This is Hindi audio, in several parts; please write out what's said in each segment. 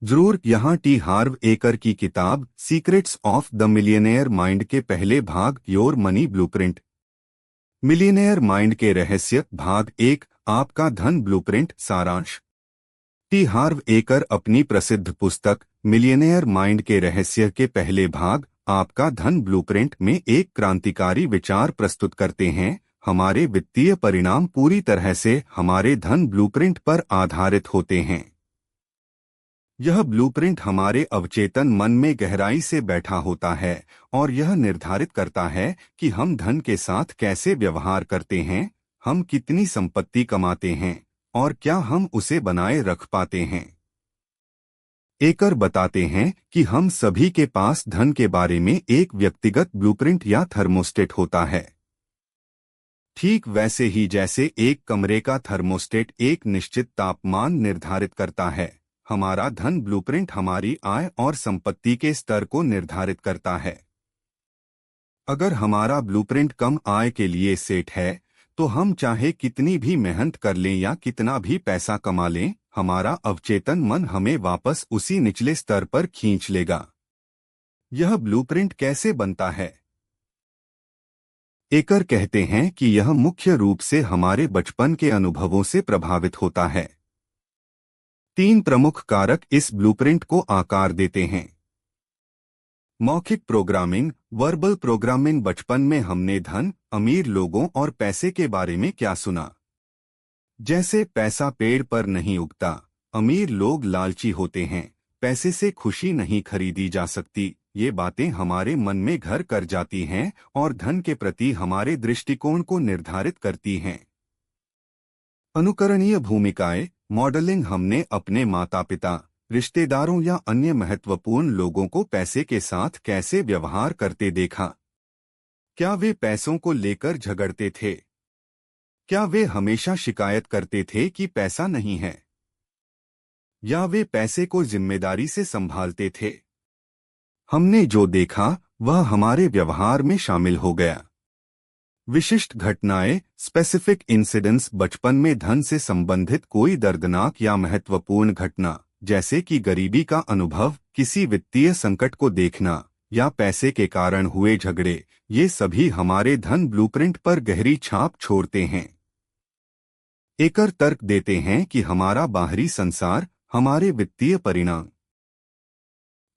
जरूर। यहाँ टी हार्व एकर की किताब secrets of the millionaire mind के पहले भाग your money blueprint, millionaire mind के रहस्य भाग 1, आपका धन ब्लूप्रिंट सारांश। टी हार्व एकर अपनी प्रसिद्ध पुस्तक मिलियनेयर माइंड के रहस्य के पहले भाग आपका धन ब्लूप्रिंट में एक क्रांतिकारी विचार प्रस्तुत करते हैं। हमारे वित्तीय परिणाम पूरी तरह से हमारे धन ब्लूप्रिंट पर आधारित होते हैं। यह ब्लूप्रिंट हमारे अवचेतन मन में गहराई से बैठा होता है और यह निर्धारित करता है कि हम धन के साथ कैसे व्यवहार करते हैं, हम कितनी संपत्ति कमाते हैं और क्या हम उसे बनाए रख पाते हैं। एकर बताते हैं कि हम सभी के पास धन के बारे में एक व्यक्तिगत ब्लूप्रिंट या थर्मोस्टेट होता है। ठीक वैसे ही जैसे एक कमरे का थर्मोस्टेट एक निश्चित तापमान निर्धारित करता है, हमारा धन ब्लूप्रिंट हमारी आय और संपत्ति के स्तर को निर्धारित करता है। अगर हमारा ब्लूप्रिंट कम आय के लिए सेट है, तो हम चाहे कितनी भी मेहनत कर लें या कितना भी पैसा कमा लें, हमारा अवचेतन मन हमें वापस उसी निचले स्तर पर खींच लेगा। यह ब्लूप्रिंट कैसे बनता है? एकर कहते हैं कि यह मुख्य रूप से हमारे बचपन के अनुभवों से प्रभावित होता है। 3 प्रमुख कारक इस ब्लूप्रिंट को आकार देते हैं। मौखिक प्रोग्रामिंग, वर्बल प्रोग्रामिंग। बचपन में हमने धन, अमीर लोगों और पैसे के बारे में क्या सुना? जैसे पैसा पेड़ पर नहीं उगता, अमीर लोग लालची होते हैं, पैसे से खुशी नहीं खरीदी जा सकती। ये बातें हमारे मन में घर कर जाती हैं और धन के प्रति हमारे दृष्टिकोण को निर्धारित करती हैं। अनुकरणीय भूमिकाएं, मॉडलिंग। हमने अपने माता पिता, रिश्तेदारों या अन्य महत्वपूर्ण लोगों को पैसे के साथ कैसे व्यवहार करते देखा। क्या वे पैसों को लेकर झगड़ते थे? क्या वे हमेशा शिकायत करते थे कि पैसा नहीं है? या वे पैसे को जिम्मेदारी से संभालते थे? हमने जो देखा वह हमारे व्यवहार में शामिल हो गया। विशिष्ट घटनाएं, स्पेसिफिक इंसिडेंट्स। बचपन में धन से संबंधित कोई दर्दनाक या महत्वपूर्ण घटना, जैसे कि गरीबी का अनुभव, किसी वित्तीय संकट को देखना या पैसे के कारण हुए झगड़े, ये सभी हमारे धन ब्लूप्रिंट पर गहरी छाप छोड़ते हैं। एकर तर्क देते हैं कि हमारा बाहरी संसार हमारे वित्तीय परिणाम,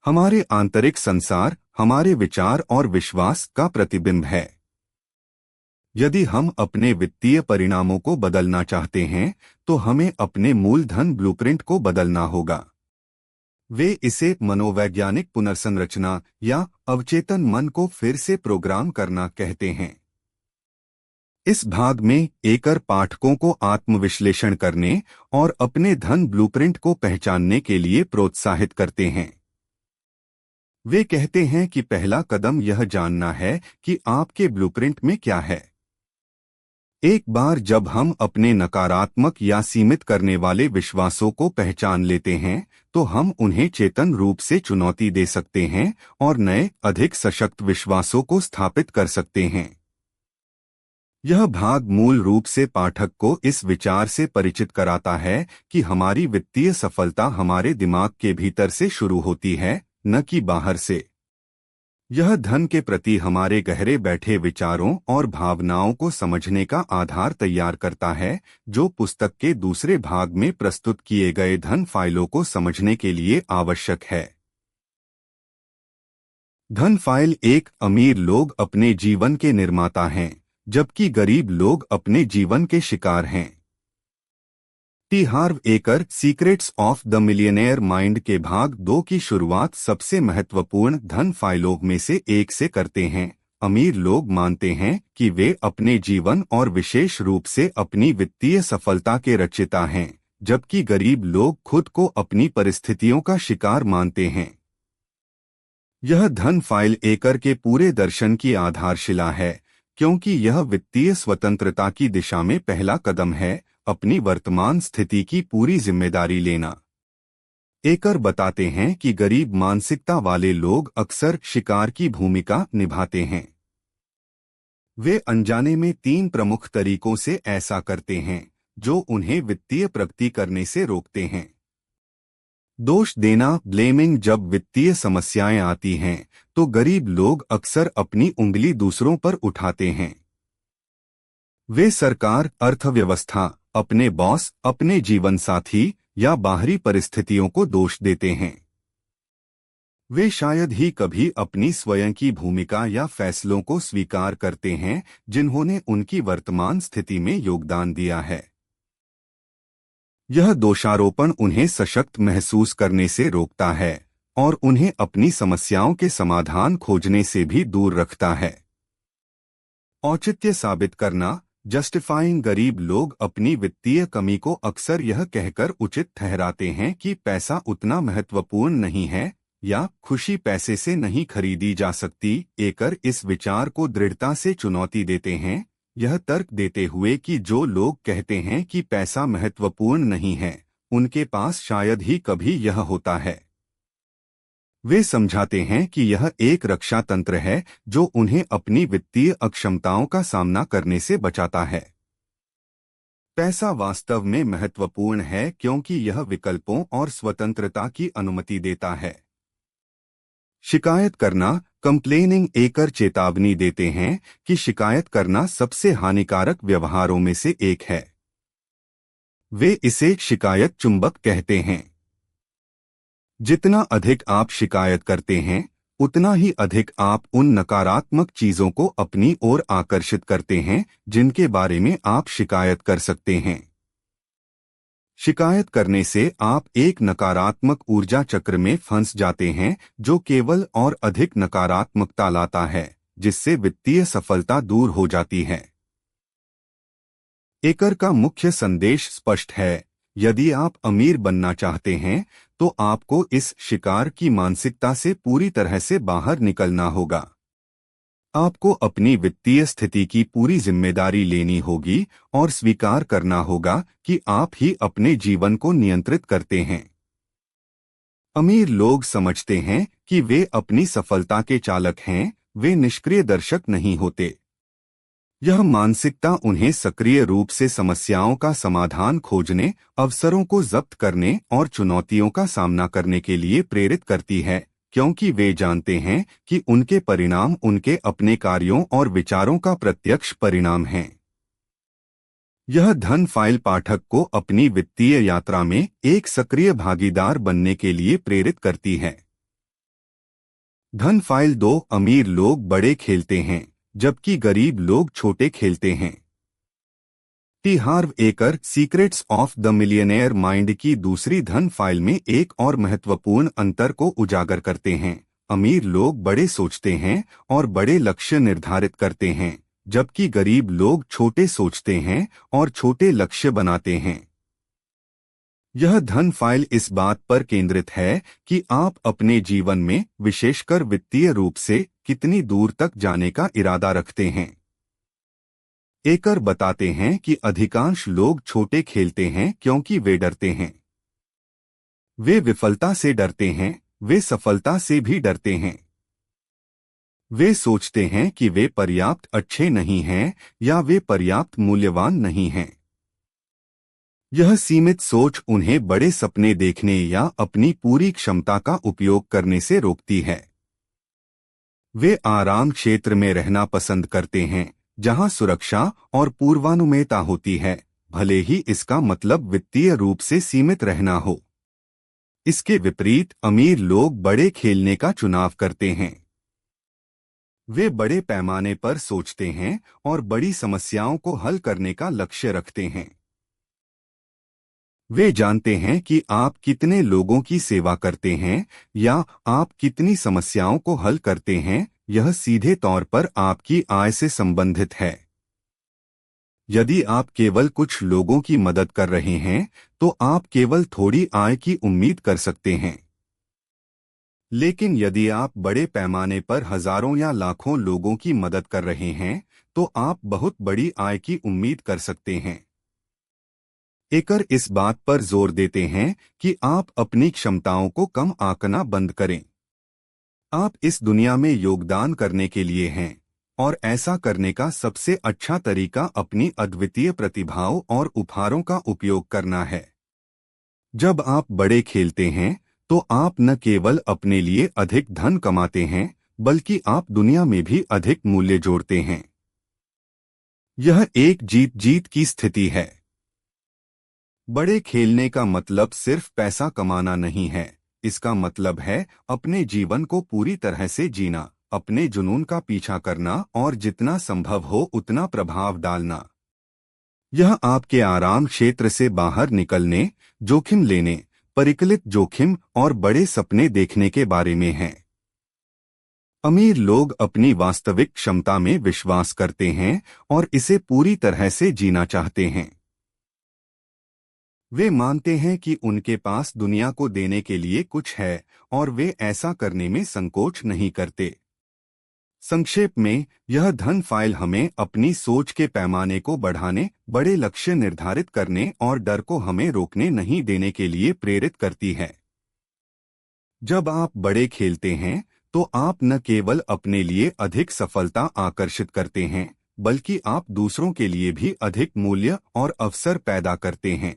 हमारे आंतरिक संसार हमारे विचार और विश्वास का प्रतिबिंब है। यदि हम अपने वित्तीय परिणामों को बदलना चाहते हैं, तो हमें अपने मूलधन ब्लूप्रिंट को बदलना होगा। वे इसे मनोवैज्ञानिक पुनर्संरचना या अवचेतन मन को फिर से प्रोग्राम करना कहते हैं। इस भाग में एकर पाठकों को आत्मविश्लेषण करने और अपने धन ब्लूप्रिंट को पहचानने के लिए प्रोत्साहित करते हैं। वे कहते हैं कि पहला कदम यह जानना है कि आपके ब्लूप्रिंट में क्या है। एक बार जब हम अपने नकारात्मक या सीमित करने वाले विश्वासों को पहचान लेते हैं, तो हम उन्हें चेतन रूप से चुनौती दे सकते हैं और नए, अधिक सशक्त विश्वासों को स्थापित कर सकते हैं। यह भाग मूल रूप से पाठक को इस विचार से परिचित कराता है कि हमारी वित्तीय सफलता हमारे दिमाग के भीतर से शुरू होती है, न कि बाहर से। यह धन के प्रति हमारे गहरे बैठे विचारों और भावनाओं को समझने का आधार तैयार करता है, जो पुस्तक के दूसरे भाग में प्रस्तुत किए गए धन फाइलों को समझने के लिए आवश्यक है। धन फाइल 1। अमीर लोग अपने जीवन के निर्माता हैं, जबकि गरीब लोग अपने जीवन के शिकार हैं। T हार्व acre secrets of the millionaire mind के भाग 2 की शुरुआत सबसे महत्वपूर्ण धन फाइलों में से एक से करते हैं। अमीर लोग मानते हैं कि वे अपने जीवन और विशेष रूप से अपनी वित्तीय सफलता के रचयिता हैं, जबकि गरीब लोग खुद को अपनी परिस्थितियों का शिकार मानते हैं। यह धन फाइल एकर के पूरे दर्शन की आधारशिला है, क्योंकि यह वित्तीय स्वतंत्रता की दिशा में पहला कदम है, अपनी वर्तमान स्थिति की पूरी जिम्मेदारी लेना। एकर बताते हैं कि गरीब मानसिकता वाले लोग अक्सर शिकार की भूमिका निभाते हैं। वे अनजाने में 3 प्रमुख तरीकों से ऐसा करते हैं, जो उन्हें वित्तीय प्रगति करने से रोकते हैं। दोष देना, ब्लेमिंग। जब वित्तीय समस्याएं आती हैं तो गरीब लोग अक्सर अपनी उंगली दूसरों पर उठाते हैं। वे सरकार, अर्थव्यवस्था, अपने बॉस, अपने जीवन साथी या बाहरी परिस्थितियों को दोष देते हैं। वे शायद ही कभी अपनी स्वयं की भूमिका या फैसलों को स्वीकार करते हैं जिन्होंने उनकी वर्तमान स्थिति में योगदान दिया है। यह दोषारोपण उन्हें सशक्त महसूस करने से रोकता है और उन्हें अपनी समस्याओं के समाधान खोजने से भी दूर रखता है। औचित्य साबित करना, जस्टिफाइंग। गरीब लोग अपनी वित्तीय कमी को अक्सर यह कहकर उचित ठहराते हैं कि पैसा उतना महत्वपूर्ण नहीं है या खुशी पैसे से नहीं खरीदी जा सकती। एकर इस विचार को दृढ़ता से चुनौती देते हैं, यह तर्क देते हुए कि जो लोग कहते हैं कि पैसा महत्वपूर्ण नहीं है, उनके पास शायद ही कभी यह होता है। वे समझाते हैं कि यह एक रक्षा तंत्र है जो उन्हें अपनी वित्तीय अक्षमताओं का सामना करने से बचाता है। पैसा वास्तव में महत्वपूर्ण है क्योंकि यह विकल्पों और स्वतंत्रता की अनुमति देता है। शिकायत करना, कंप्लेनिंग। एकर चेतावनी देते हैं कि शिकायत करना सबसे हानिकारक व्यवहारों में से एक है। वे इसे शिकायत चुंबक कहते हैं। जितना अधिक आप शिकायत करते हैं, उतना ही अधिक आप उन नकारात्मक चीजों को अपनी ओर आकर्षित करते हैं जिनके बारे में आप शिकायत कर सकते हैं। शिकायत करने से आप एक नकारात्मक ऊर्जा चक्र में फंस जाते हैं जो केवल और अधिक नकारात्मकता लाता है, जिससे वित्तीय सफलता दूर हो जाती है। एकर का मुख्य संदेश स्पष्ट है, यदि आप अमीर बनना चाहते हैं तो आपको इस शिकार की मानसिकता से पूरी तरह से बाहर निकलना होगा। आपको अपनी वित्तीय स्थिति की पूरी जिम्मेदारी लेनी होगी और स्वीकार करना होगा कि आप ही अपने जीवन को नियंत्रित करते हैं। अमीर लोग समझते हैं कि वे अपनी सफलता के चालक हैं, वे निष्क्रिय दर्शक नहीं होते। यह मानसिकता उन्हें सक्रिय रूप से समस्याओं का समाधान खोजने, अवसरों को जब्त करने और चुनौतियों का सामना करने के लिए प्रेरित करती है, क्योंकि वे जानते हैं कि उनके परिणाम उनके अपने कार्यों और विचारों का प्रत्यक्ष परिणाम हैं। यह धन फाइल पाठक को अपनी वित्तीय यात्रा में एक सक्रिय भागीदार बनने के लिए प्रेरित करती है। धन फाइल 2। अमीर लोग बड़े खेलते हैं जबकि गरीब लोग छोटे खेलते हैं। T हार्व acre secrets of the millionaire mind की दूसरी धन फाइल में एक और महत्वपूर्ण अंतर को उजागर करते हैं। अमीर लोग बड़े सोचते हैं और बड़े लक्ष्य निर्धारित करते हैं, जबकि गरीब लोग छोटे सोचते हैं और छोटे लक्ष्य बनाते हैं। यह धन फाइल इस बात पर केंद्रित है कि आप अपने जीवन में, विशेषकर वित्तीय रूप से, कितनी दूर तक जाने का इरादा रखते हैं। एकर बताते हैं कि अधिकांश लोग छोटे खेलते हैं क्योंकि वे डरते हैं। वे विफलता से डरते हैं, वे सफलता से भी डरते हैं। वे सोचते हैं कि वे पर्याप्त अच्छे नहीं हैं या वे पर्याप्त मूल्यवान नहीं हैं। यह सीमित सोच उन्हें बड़े सपने देखने या अपनी पूरी क्षमता का उपयोग करने से रोकती है। वे आराम क्षेत्र में रहना पसंद करते हैं, जहां सुरक्षा और पूर्वानुमेयता होती है, भले ही इसका मतलब वित्तीय रूप से सीमित रहना हो। इसके विपरीत अमीर लोग बड़े खेलने का चुनाव करते हैं। वे बड़े पैमाने पर सोचते हैं और बड़ी समस्याओं को हल करने का लक्ष्य रखते हैं। वे जानते हैं कि आप कितने लोगों की सेवा करते हैं या आप कितनी समस्याओं को हल करते हैं, यह सीधे तौर पर आपकी आय से संबंधित है। यदि आप केवल कुछ लोगों की मदद कर रहे हैं, तो आप केवल थोड़ी आय की उम्मीद कर सकते हैं। लेकिन यदि आप बड़े पैमाने पर हजारों या लाखों लोगों की मदद कर रहे हैं, तो आप बहुत बड़ी आय की उम्मीद कर सकते हैं। एकर इस बात पर जोर देते हैं कि आप अपनी क्षमताओं को कम आंकना बंद करें। आप इस दुनिया में योगदान करने के लिए हैं और ऐसा करने का सबसे अच्छा तरीका अपनी अद्वितीय प्रतिभाओं और उपहारों का उपयोग करना है। जब आप बड़े खेलते हैं तो आप न केवल अपने लिए अधिक धन कमाते हैं, बल्कि आप दुनिया में भी अधिक मूल्य जोड़ते हैं। यह एक जीत जीत की स्थिति है। बड़े खेलने का मतलब सिर्फ पैसा कमाना नहीं है। इसका मतलब है अपने जीवन को पूरी तरह से जीना, अपने जुनून का पीछा करना और जितना संभव हो उतना प्रभाव डालना। यह आपके आराम क्षेत्र से बाहर निकलने, जोखिम लेने, परिकलित जोखिम और बड़े सपने देखने के बारे में है। अमीर लोग अपनी वास्तविक क्षमता में विश्वास करते हैं और इसे पूरी तरह से जीना चाहते हैं। वे मानते हैं कि उनके पास दुनिया को देने के लिए कुछ है और वे ऐसा करने में संकोच नहीं करते। संक्षेप में, यह धन फाइल हमें अपनी सोच के पैमाने को बढ़ाने, बड़े लक्ष्य निर्धारित करने और डर को हमें रोकने नहीं देने के लिए प्रेरित करती है। जब आप बड़े खेलते हैं, तो आप न केवल अपने लिए अधिक सफलता आकर्षित करते हैं, बल्कि आप दूसरों के लिए भी अधिक मूल्य और अवसर पैदा करते हैं।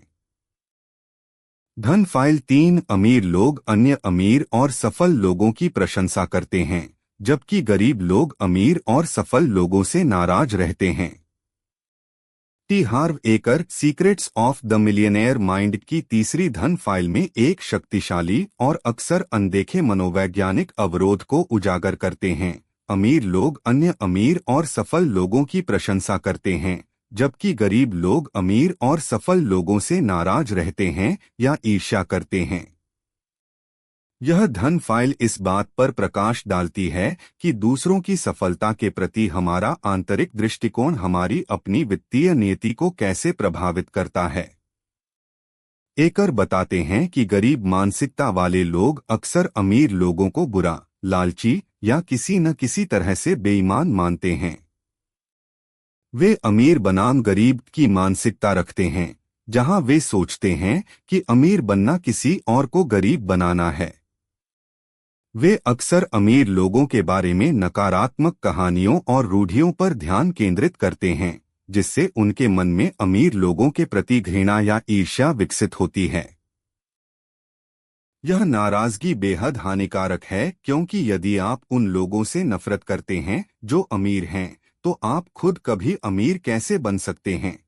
धन फाइल 3 अमीर लोग अन्य अमीर और सफल लोगों की प्रशंसा करते हैं, जबकि गरीब लोग अमीर और सफल लोगों से नाराज रहते हैं। T हार्व acre secrets of the millionaire mind की तीसरी धन फाइल में एक शक्तिशाली और अक्सर अनदेखे मनोवैज्ञानिक अवरोध को उजागर करते हैं। अमीर लोग अन्य अमीर और सफल लोगों की प्रशंसा करते हैं, जबकि गरीब लोग अमीर और सफल लोगों से नाराज रहते हैं या ईर्ष्या करते हैं। यह धन फाइल इस बात पर प्रकाश डालती है कि दूसरों की सफलता के प्रति हमारा आंतरिक दृष्टिकोण हमारी अपनी वित्तीय नीति को कैसे प्रभावित करता है। एकर बताते हैं कि गरीब मानसिकता वाले लोग अक्सर अमीर लोगों को बुरा, लालची या किसी न किसी तरह से बेईमान मानते हैं। वे अमीर बनाम गरीब की मानसिकता रखते हैं, जहां वे सोचते हैं कि अमीर बनना किसी और को गरीब बनाना है। वे अक्सर अमीर लोगों के बारे में नकारात्मक कहानियों और रूढ़ियों पर ध्यान केंद्रित करते हैं, जिससे उनके मन में अमीर लोगों के प्रति घृणा या ईर्ष्या विकसित होती है। यह नाराजगी बेहद हानिकारक है, क्योंकि यदि आप उन लोगों से नफरत करते हैं जो अमीर हैं, तो आप खुद कभी अमीर कैसे बन सकते हैं।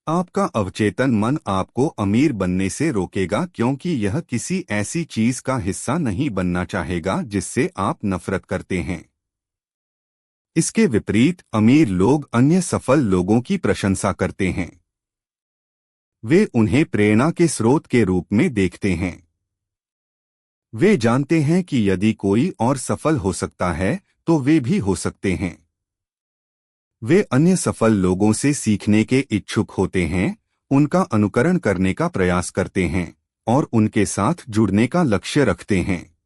आपका अवचेतन मन आपको अमीर बनने से रोकेगा, क्योंकि यह किसी ऐसी चीज का हिस्सा नहीं बनना चाहेगा जिससे आप नफरत करते हैं। इसके विपरीत अमीर लोग अन्य सफल लोगों की प्रशंसा करते हैं। वे उन्हें प्रेरणा के स्रोत के रूप में देखते हैं। वे जानते हैं कि यदि कोई और सफल हो सकता है, तो वे भी हो सकते हैं। वे अन्य सफल लोगों से सीखने के इच्छुक होते हैं, उनका अनुकरण करने का प्रयास करते हैं और उनके साथ जुड़ने का लक्ष्य रखते हैं।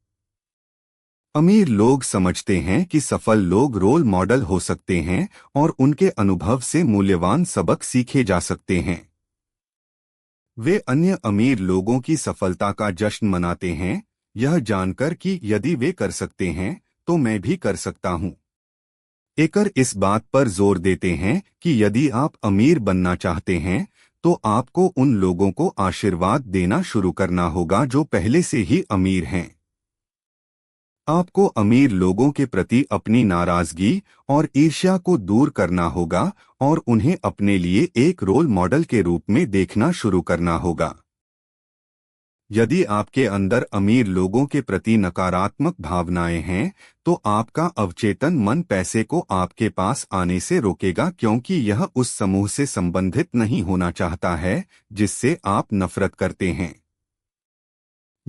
अमीर लोग समझते हैं कि सफल लोग रोल मॉडल हो सकते हैं और उनके अनुभव से मूल्यवान सबक सीखे जा सकते हैं। वे अन्य अमीर लोगों की सफलता का जश्न मनाते हैं, यह जानकर कि यदि वे कर सकते हैं, तो मैं भी कर सकता हूं। एकर इस बात पर जोर देते हैं कि यदि आप अमीर बनना चाहते हैं, तो आपको उन लोगों को आशीर्वाद देना शुरू करना होगा जो पहले से ही अमीर हैं। आपको अमीर लोगों के प्रति अपनी नाराजगी और ईर्ष्या को दूर करना होगा और उन्हें अपने लिए एक रोल मॉडल के रूप में देखना शुरू करना होगा। यदि आपके अंदर अमीर लोगों के प्रति नकारात्मक भावनाएं हैं, तो आपका अवचेतन मन पैसे को आपके पास आने से रोकेगा, क्योंकि यह उस समूह से संबंधित नहीं होना चाहता है जिससे आप नफरत करते हैं।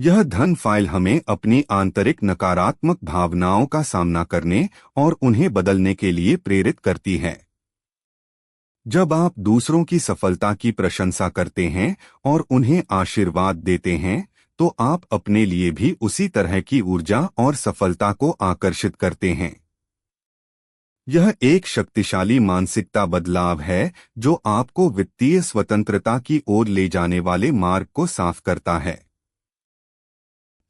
यह धन फाइल हमें अपनी आंतरिक नकारात्मक भावनाओं का सामना करने और उन्हें बदलने के लिए प्रेरित करती है। जब आप दूसरों की सफलता की प्रशंसा करते हैं और उन्हें आशीर्वाद देते हैं, तो आप अपने लिए भी उसी तरह की ऊर्जा और सफलता को आकर्षित करते हैं। यह एक शक्तिशाली मानसिकता बदलाव है जो आपको वित्तीय स्वतंत्रता की ओर ले जाने वाले मार्ग को साफ करता है।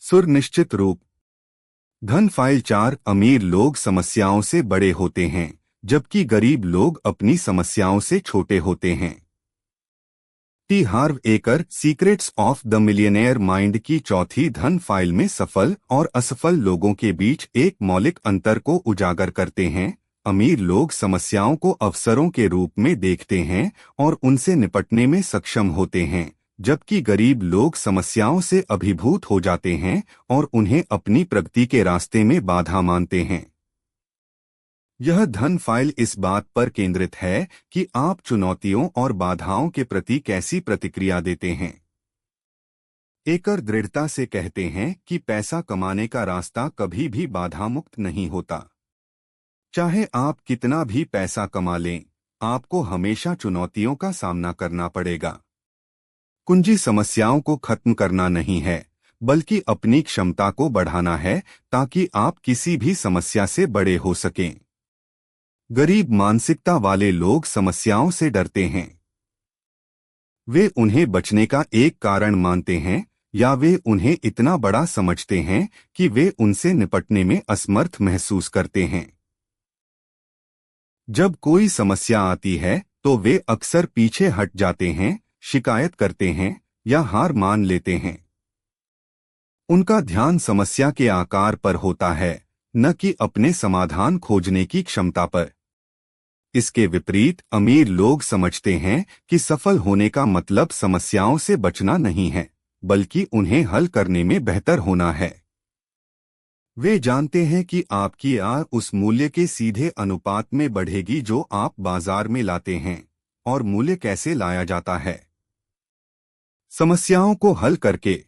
सुनिश्चित रूप। धन फाइल 4 अमीर लोग समस्याओं से बड़े होते हैं, जबकि गरीब लोग अपनी समस्याओं से छोटे होते हैं। T हार्व acre secrets of the millionaire mind की चौथी धन फाइल में सफल और असफल लोगों के बीच एक मौलिक अंतर को उजागर करते हैं। अमीर लोग समस्याओं को अवसरों के रूप में देखते हैं और उनसे निपटने में सक्षम होते हैं, जबकि गरीब लोग समस्याओं से अभिभूत हो जाते हैं और उन्हें अपनी प्रगति के रास्ते में बाधा मानते हैं। यह धन फाइल इस बात पर केंद्रित है कि आप चुनौतियों और बाधाओं के प्रति कैसी प्रतिक्रिया देते हैं। एकर दृढ़ता से कहते हैं कि पैसा कमाने का रास्ता कभी भी बाधा मुक्त नहीं होता। चाहे आप कितना भी पैसा कमा लें, आपको हमेशा चुनौतियों का सामना करना पड़ेगा। कुंजी समस्याओं को खत्म करना नहीं है, बल्कि अपनी क्षमता को बढ़ाना है ताकि आप किसी भी समस्या से बड़े हो सकें। गरीब मानसिकता वाले लोग समस्याओं से डरते हैं। वे उन्हें बचने का एक कारण मानते हैं या वे उन्हें इतना बड़ा समझते हैं कि वे उनसे निपटने में असमर्थ महसूस करते हैं। जब कोई समस्या आती है तो वे अक्सर पीछे हट जाते हैं, शिकायत करते हैं या हार मान लेते हैं। उनका ध्यान समस्या के आकार पर होता है, न कि अपने समाधान खोजने की क्षमता पर। इसके विपरीत अमीर लोग समझते हैं कि सफल होने का मतलब समस्याओं से बचना नहीं है, बल्कि उन्हें हल करने में बेहतर होना है। वे जानते हैं कि आपकी आय उस मूल्य के सीधे अनुपात में बढ़ेगी जो आप बाजार में लाते हैं। और मूल्य कैसे लाया जाता है? समस्याओं को हल करके।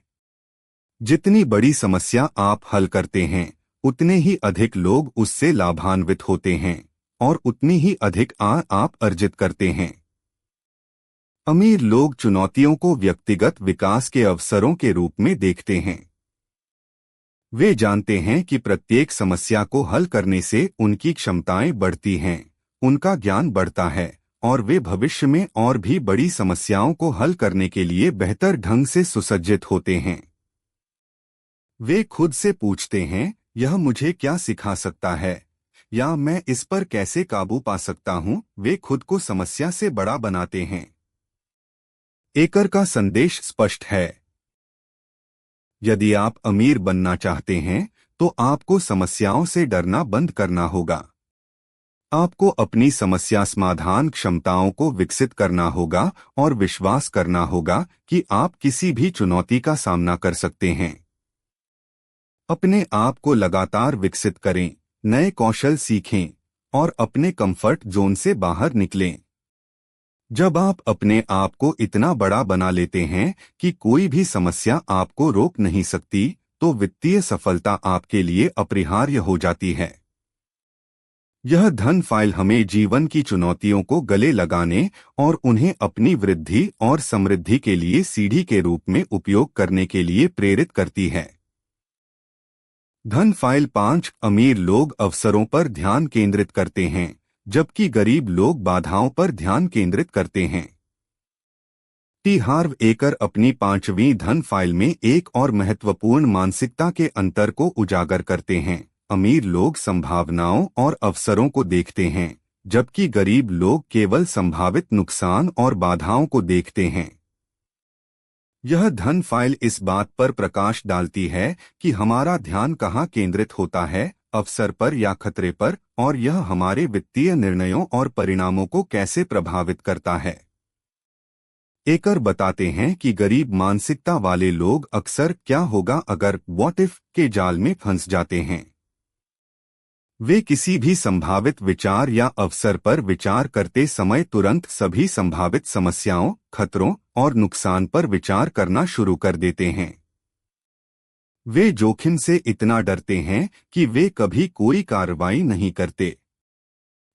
जितनी बड़ी समस्या आप हल करते हैं, उतने ही अधिक लोग उससे लाभान्वित होते हैं और उतनी ही अधिक आय आप अर्जित करते हैं। अमीर लोग चुनौतियों को व्यक्तिगत विकास के अवसरों के रूप में देखते हैं। वे जानते हैं कि प्रत्येक समस्या को हल करने से उनकी क्षमताएं बढ़ती हैं, उनका ज्ञान बढ़ता है और वे भविष्य में और भी बड़ी समस्याओं को हल करने के लिए बेहतर ढंग से सुसज्जित होते हैं। वे खुद से पूछते हैं, यह मुझे क्या सिखा सकता है, या मैं इस पर कैसे काबू पा सकता हूं। वे खुद को समस्या से बड़ा बनाते हैं। एकर का संदेश स्पष्ट है। यदि आप अमीर बनना चाहते हैं तो आपको समस्याओं से डरना बंद करना होगा। आपको अपनी समस्या समाधान क्षमताओं को विकसित करना होगा और विश्वास करना होगा कि आप किसी भी चुनौती का सामना कर सकते हैं। अपने आप को लगातार विकसित करें, नए कौशल सीखें और अपने कंफर्ट जोन से बाहर निकलें। जब आप अपने आप को इतना बड़ा बना लेते हैं कि कोई भी समस्या आपको रोक नहीं सकती, तो वित्तीय सफलता आपके लिए अपरिहार्य हो जाती है। यह धन फाइल हमें जीवन की चुनौतियों को गले लगाने और उन्हें अपनी वृद्धि और समृद्धि के लिए सीढ़ी के रूप में उपयोग करने के लिए प्रेरित करती है। धन फाइल 5 अमीर लोग अवसरों पर ध्यान केंद्रित करते हैं, जबकि गरीब लोग बाधाओं पर ध्यान केंद्रित करते हैं। टी हार्व एकर अपनी 5वीं धन फाइल में एक और महत्वपूर्ण मानसिकता के अंतर को उजागर करते हैं। अमीर लोग संभावनाओं और अवसरों को देखते हैं, जबकि गरीब लोग केवल संभावित नुकसान और बाधाओं को देखते हैं। यह धन फाइल इस बात पर प्रकाश डालती है कि हमारा ध्यान कहाँ केंद्रित होता है, अवसर पर या खतरे पर, और यह हमारे वित्तीय निर्णयों और परिणामों को कैसे प्रभावित करता है। एकर बताते हैं कि गरीब मानसिकता वाले लोग अक्सर क्या होगा अगर व्हाट इफ के जाल में फंस जाते हैं। वे किसी भी संभावित विचार या अवसर पर विचार करते समय तुरंत सभी संभावित समस्याओं, खतरों और नुकसान पर विचार करना शुरू कर देते हैं। वे जोखिम से इतना डरते हैं कि वे कभी कोई कार्रवाई नहीं करते।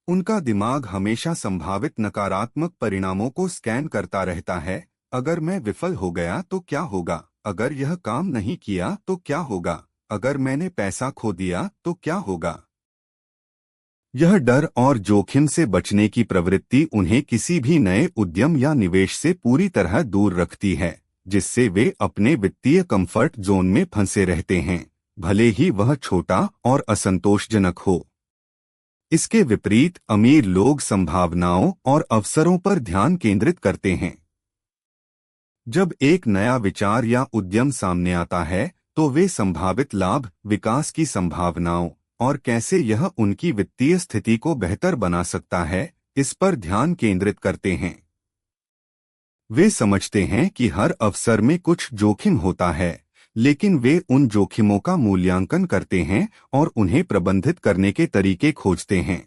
उनका दिमाग हमेशा संभावित नकारात्मक परिणामों को स्कैन करता रहता है। अगर मैं विफल हो गया तो क्या होगा? अगर यह काम नहीं किया तो क्या होगा? अगर मैंने पैसा खो दिया तो क्या होगा? यह डर और जोखिम से बचने की प्रवृत्ति उन्हें किसी भी नए उद्यम या निवेश से पूरी तरह दूर रखती है, जिससे वे अपने वित्तीय कंफर्ट जोन में फंसे रहते हैं, भले ही वह छोटा और असंतोषजनक हो। इसके विपरीत अमीर लोग संभावनाओं और अवसरों पर ध्यान केंद्रित करते हैं। जब एक नया विचार या उद्यम सामने आता है तो वे संभावित लाभ, विकास की संभावनाओं और कैसे यह उनकी वित्तीय स्थिति को बेहतर बना सकता है, इस पर ध्यान केंद्रित करते हैं। वे समझते हैं कि हर अवसर में कुछ जोखिम होता है, लेकिन वे उन जोखिमों का मूल्यांकन करते हैं और उन्हें प्रबंधित करने के तरीके खोजते हैं।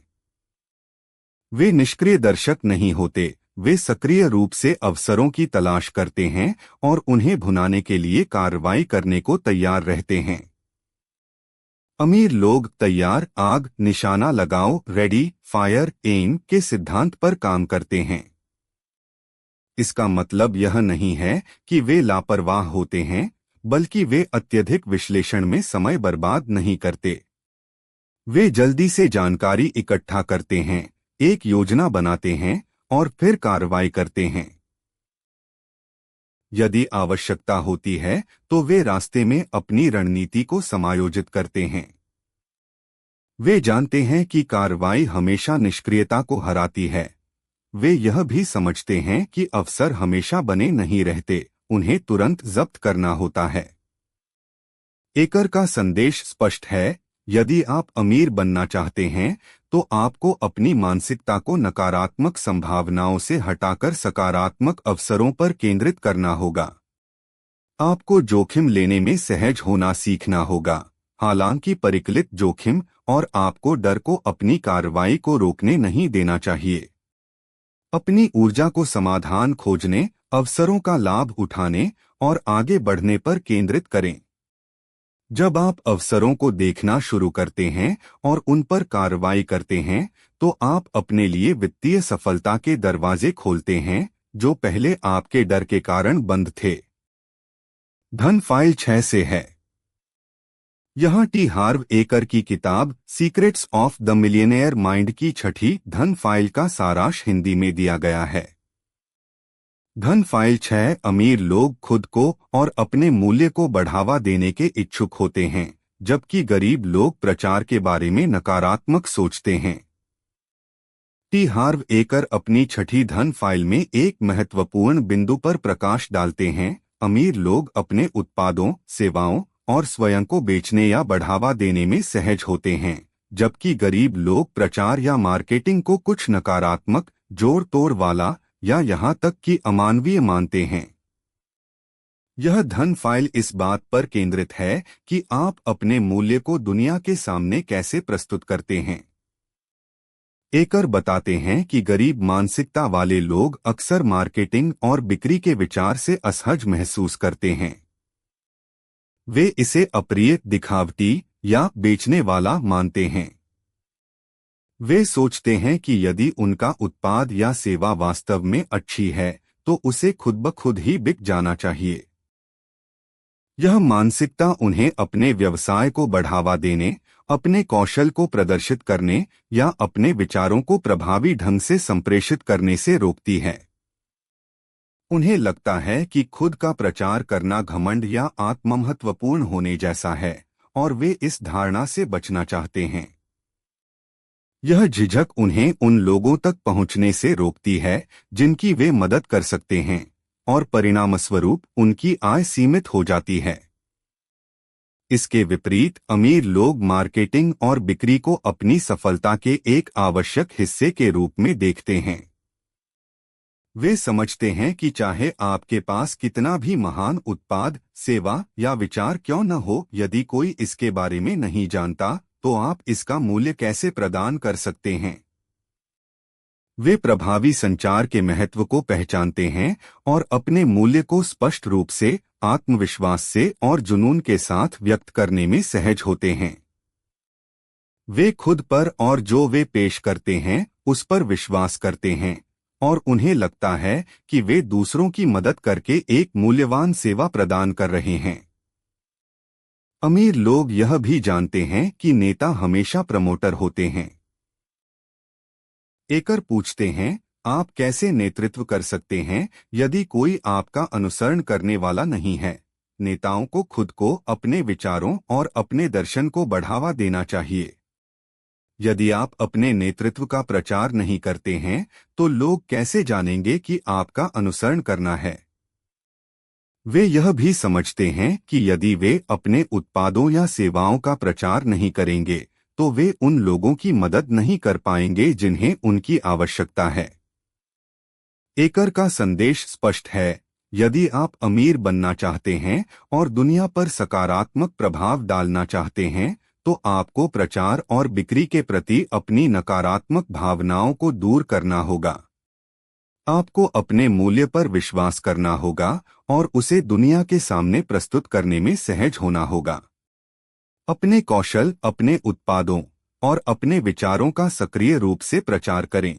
वे निष्क्रिय दर्शक नहीं होते, वे सक्रिय रूप से अवसरों की तलाश करते हैं और उन्हें भुनाने के लिए कार्रवाई करने को तैयार रहते हैं। अमीर लोग तैयार, आग, निशाना लगाओ, रेडी, फायर, एम के सिद्धांत पर काम करते हैं। इसका मतलब यह नहीं है कि वे लापरवाह होते हैं, बल्कि वे अत्यधिक विश्लेषण में समय बर्बाद नहीं करते। वे जल्दी से जानकारी इकट्ठा करते हैं, एक योजना बनाते हैं और फिर कार्रवाई करते हैं। यदि आवश्यकता होती है तो वे रास्ते में अपनी रणनीति को समायोजित करते हैं। वे जानते हैं कि कार्रवाई हमेशा निष्क्रियता को हराती है। वे यह भी समझते हैं कि अवसर हमेशा बने नहीं रहते, उन्हें तुरंत जब्त करना होता है। एकर का संदेश स्पष्ट है, यदि आप अमीर बनना चाहते हैं तो आपको अपनी मानसिकता को नकारात्मक संभावनाओं से हटाकर सकारात्मक अवसरों पर केंद्रित करना होगा। आपको जोखिम लेने में सहज होना सीखना होगा, हालांकि परिकलित जोखिम, और आपको डर को अपनी कार्रवाई को रोकने नहीं देना चाहिए। अपनी ऊर्जा को समाधान खोजने, अवसरों का लाभ उठाने और आगे बढ़ने पर केंद्रित करें। जब आप अवसरों को देखना शुरू करते हैं और उन पर कार्रवाई करते हैं तो आप अपने लिए वित्तीय सफलता के दरवाजे खोलते हैं जो पहले आपके डर के कारण बंद थे। धन फाइल 6 से है। यहां टी हार्व एकर की किताब secrets of the millionaire mind की छठी धन फाइल का सारांश हिंदी में दिया गया है। धन फाइल 6। अमीर लोग खुद को और अपने मूल्य को बढ़ावा देने के इच्छुक होते हैं, जबकि गरीब लोग प्रचार के बारे में नकारात्मक सोचते हैं। टी हार्व एकर अपनी छठी धन फाइल में एक महत्वपूर्ण बिंदु पर प्रकाश डालते हैं। अमीर लोग अपने उत्पादों, सेवाओं और स्वयं को बेचने या बढ़ावा देने में सहज होते हैं, जबकि गरीब लोग प्रचार या मार्केटिंग को कुछ नकारात्मक, जोड़ तोड़ वाला या यहाँ तक कि अमानवीय मानते हैं। यह धन फाइल इस बात पर केंद्रित है कि आप अपने मूल्य को दुनिया के सामने कैसे प्रस्तुत करते हैं। एकर बताते हैं कि गरीब मानसिकता वाले लोग अक्सर मार्केटिंग और बिक्री के विचार से असहज महसूस करते हैं। वे इसे अप्रिय, दिखावटी या बेचने वाला मानते हैं। वे सोचते हैं कि यदि उनका उत्पाद या सेवा वास्तव में अच्छी है तो उसे खुद ब खुद ही बिक जाना चाहिए। यह मानसिकता उन्हें अपने व्यवसाय को बढ़ावा देने, अपने कौशल को प्रदर्शित करने या अपने विचारों को प्रभावी ढंग से संप्रेषित करने से रोकती है। उन्हें लगता है कि खुद का प्रचार करना घमंड या आत्ममहत्वपूर्ण होने जैसा है और वे इस धारणा से बचना चाहते हैं। यह झिझक उन्हें उन लोगों तक पहुंचने से रोकती है जिनकी वे मदद कर सकते हैं, और परिणामस्वरूप उनकी आय सीमित हो जाती है। इसके विपरीत अमीर लोग मार्केटिंग और बिक्री को अपनी सफलता के एक आवश्यक हिस्से के रूप में देखते हैं। वे समझते हैं कि चाहे आपके पास कितना भी महान उत्पाद, सेवा या विचार क्यों न हो, यदि कोई इसके बारे में नहीं जानता तो आप इसका मूल्य कैसे प्रदान कर सकते हैं। वे प्रभावी संचार के महत्व को पहचानते हैं और अपने मूल्य को स्पष्ट रूप से, आत्मविश्वास से और जुनून के साथ व्यक्त करने में सहज होते हैं। वे खुद पर और जो वे पेश करते हैं उस पर विश्वास करते हैं और उन्हें लगता है कि वे दूसरों की मदद करके एक मूल्यवान सेवा प्रदान कर रहे हैं। अमीर लोग यह भी जानते हैं कि नेता हमेशा प्रमोटर होते हैं। एकर पूछते हैं, आप कैसे नेतृत्व कर सकते हैं यदि कोई आपका अनुसरण करने वाला नहीं है। नेताओं को खुद को, अपने विचारों और अपने दर्शन को बढ़ावा देना चाहिए। यदि आप अपने नेतृत्व का प्रचार नहीं करते हैं तो लोग कैसे जानेंगे कि आपका अनुसरण करना है। वे यह भी समझते हैं कि यदि वे अपने उत्पादों या सेवाओं का प्रचार नहीं करेंगे तो वे उन लोगों की मदद नहीं कर पाएंगे जिन्हें उनकी आवश्यकता है। एकर का संदेश स्पष्ट है। यदि आप अमीर बनना चाहते हैं और दुनिया पर सकारात्मक प्रभाव डालना चाहते हैं तो आपको प्रचार और बिक्री के प्रति अपनी नकारात्मक भावनाओं को दूर करना होगा। आपको अपने मूल्य पर विश्वास करना होगा और उसे दुनिया के सामने प्रस्तुत करने में सहज होना होगा। अपने कौशल, अपने उत्पादों और अपने विचारों का सक्रिय रूप से प्रचार करें।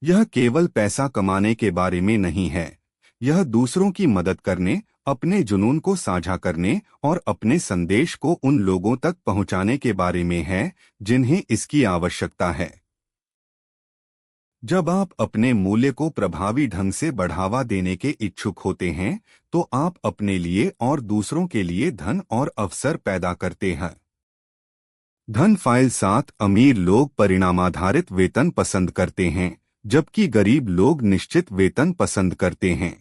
यह केवल पैसा कमाने के बारे में नहीं है, यह दूसरों की मदद करने, अपने जुनून को साझा करने और अपने संदेश को उन लोगों तक पहुंचाने के बारे में है जिन्हें इसकी आवश्यकता है। जब आप अपने मूल्य को प्रभावी ढंग से बढ़ावा देने के इच्छुक होते हैं तो आप अपने लिए और दूसरों के लिए धन और अवसर पैदा करते हैं। धन फाइल 7 अमीर लोग परिणामाधारित वेतन पसंद करते हैं जबकि गरीब लोग निश्चित वेतन पसंद करते हैं।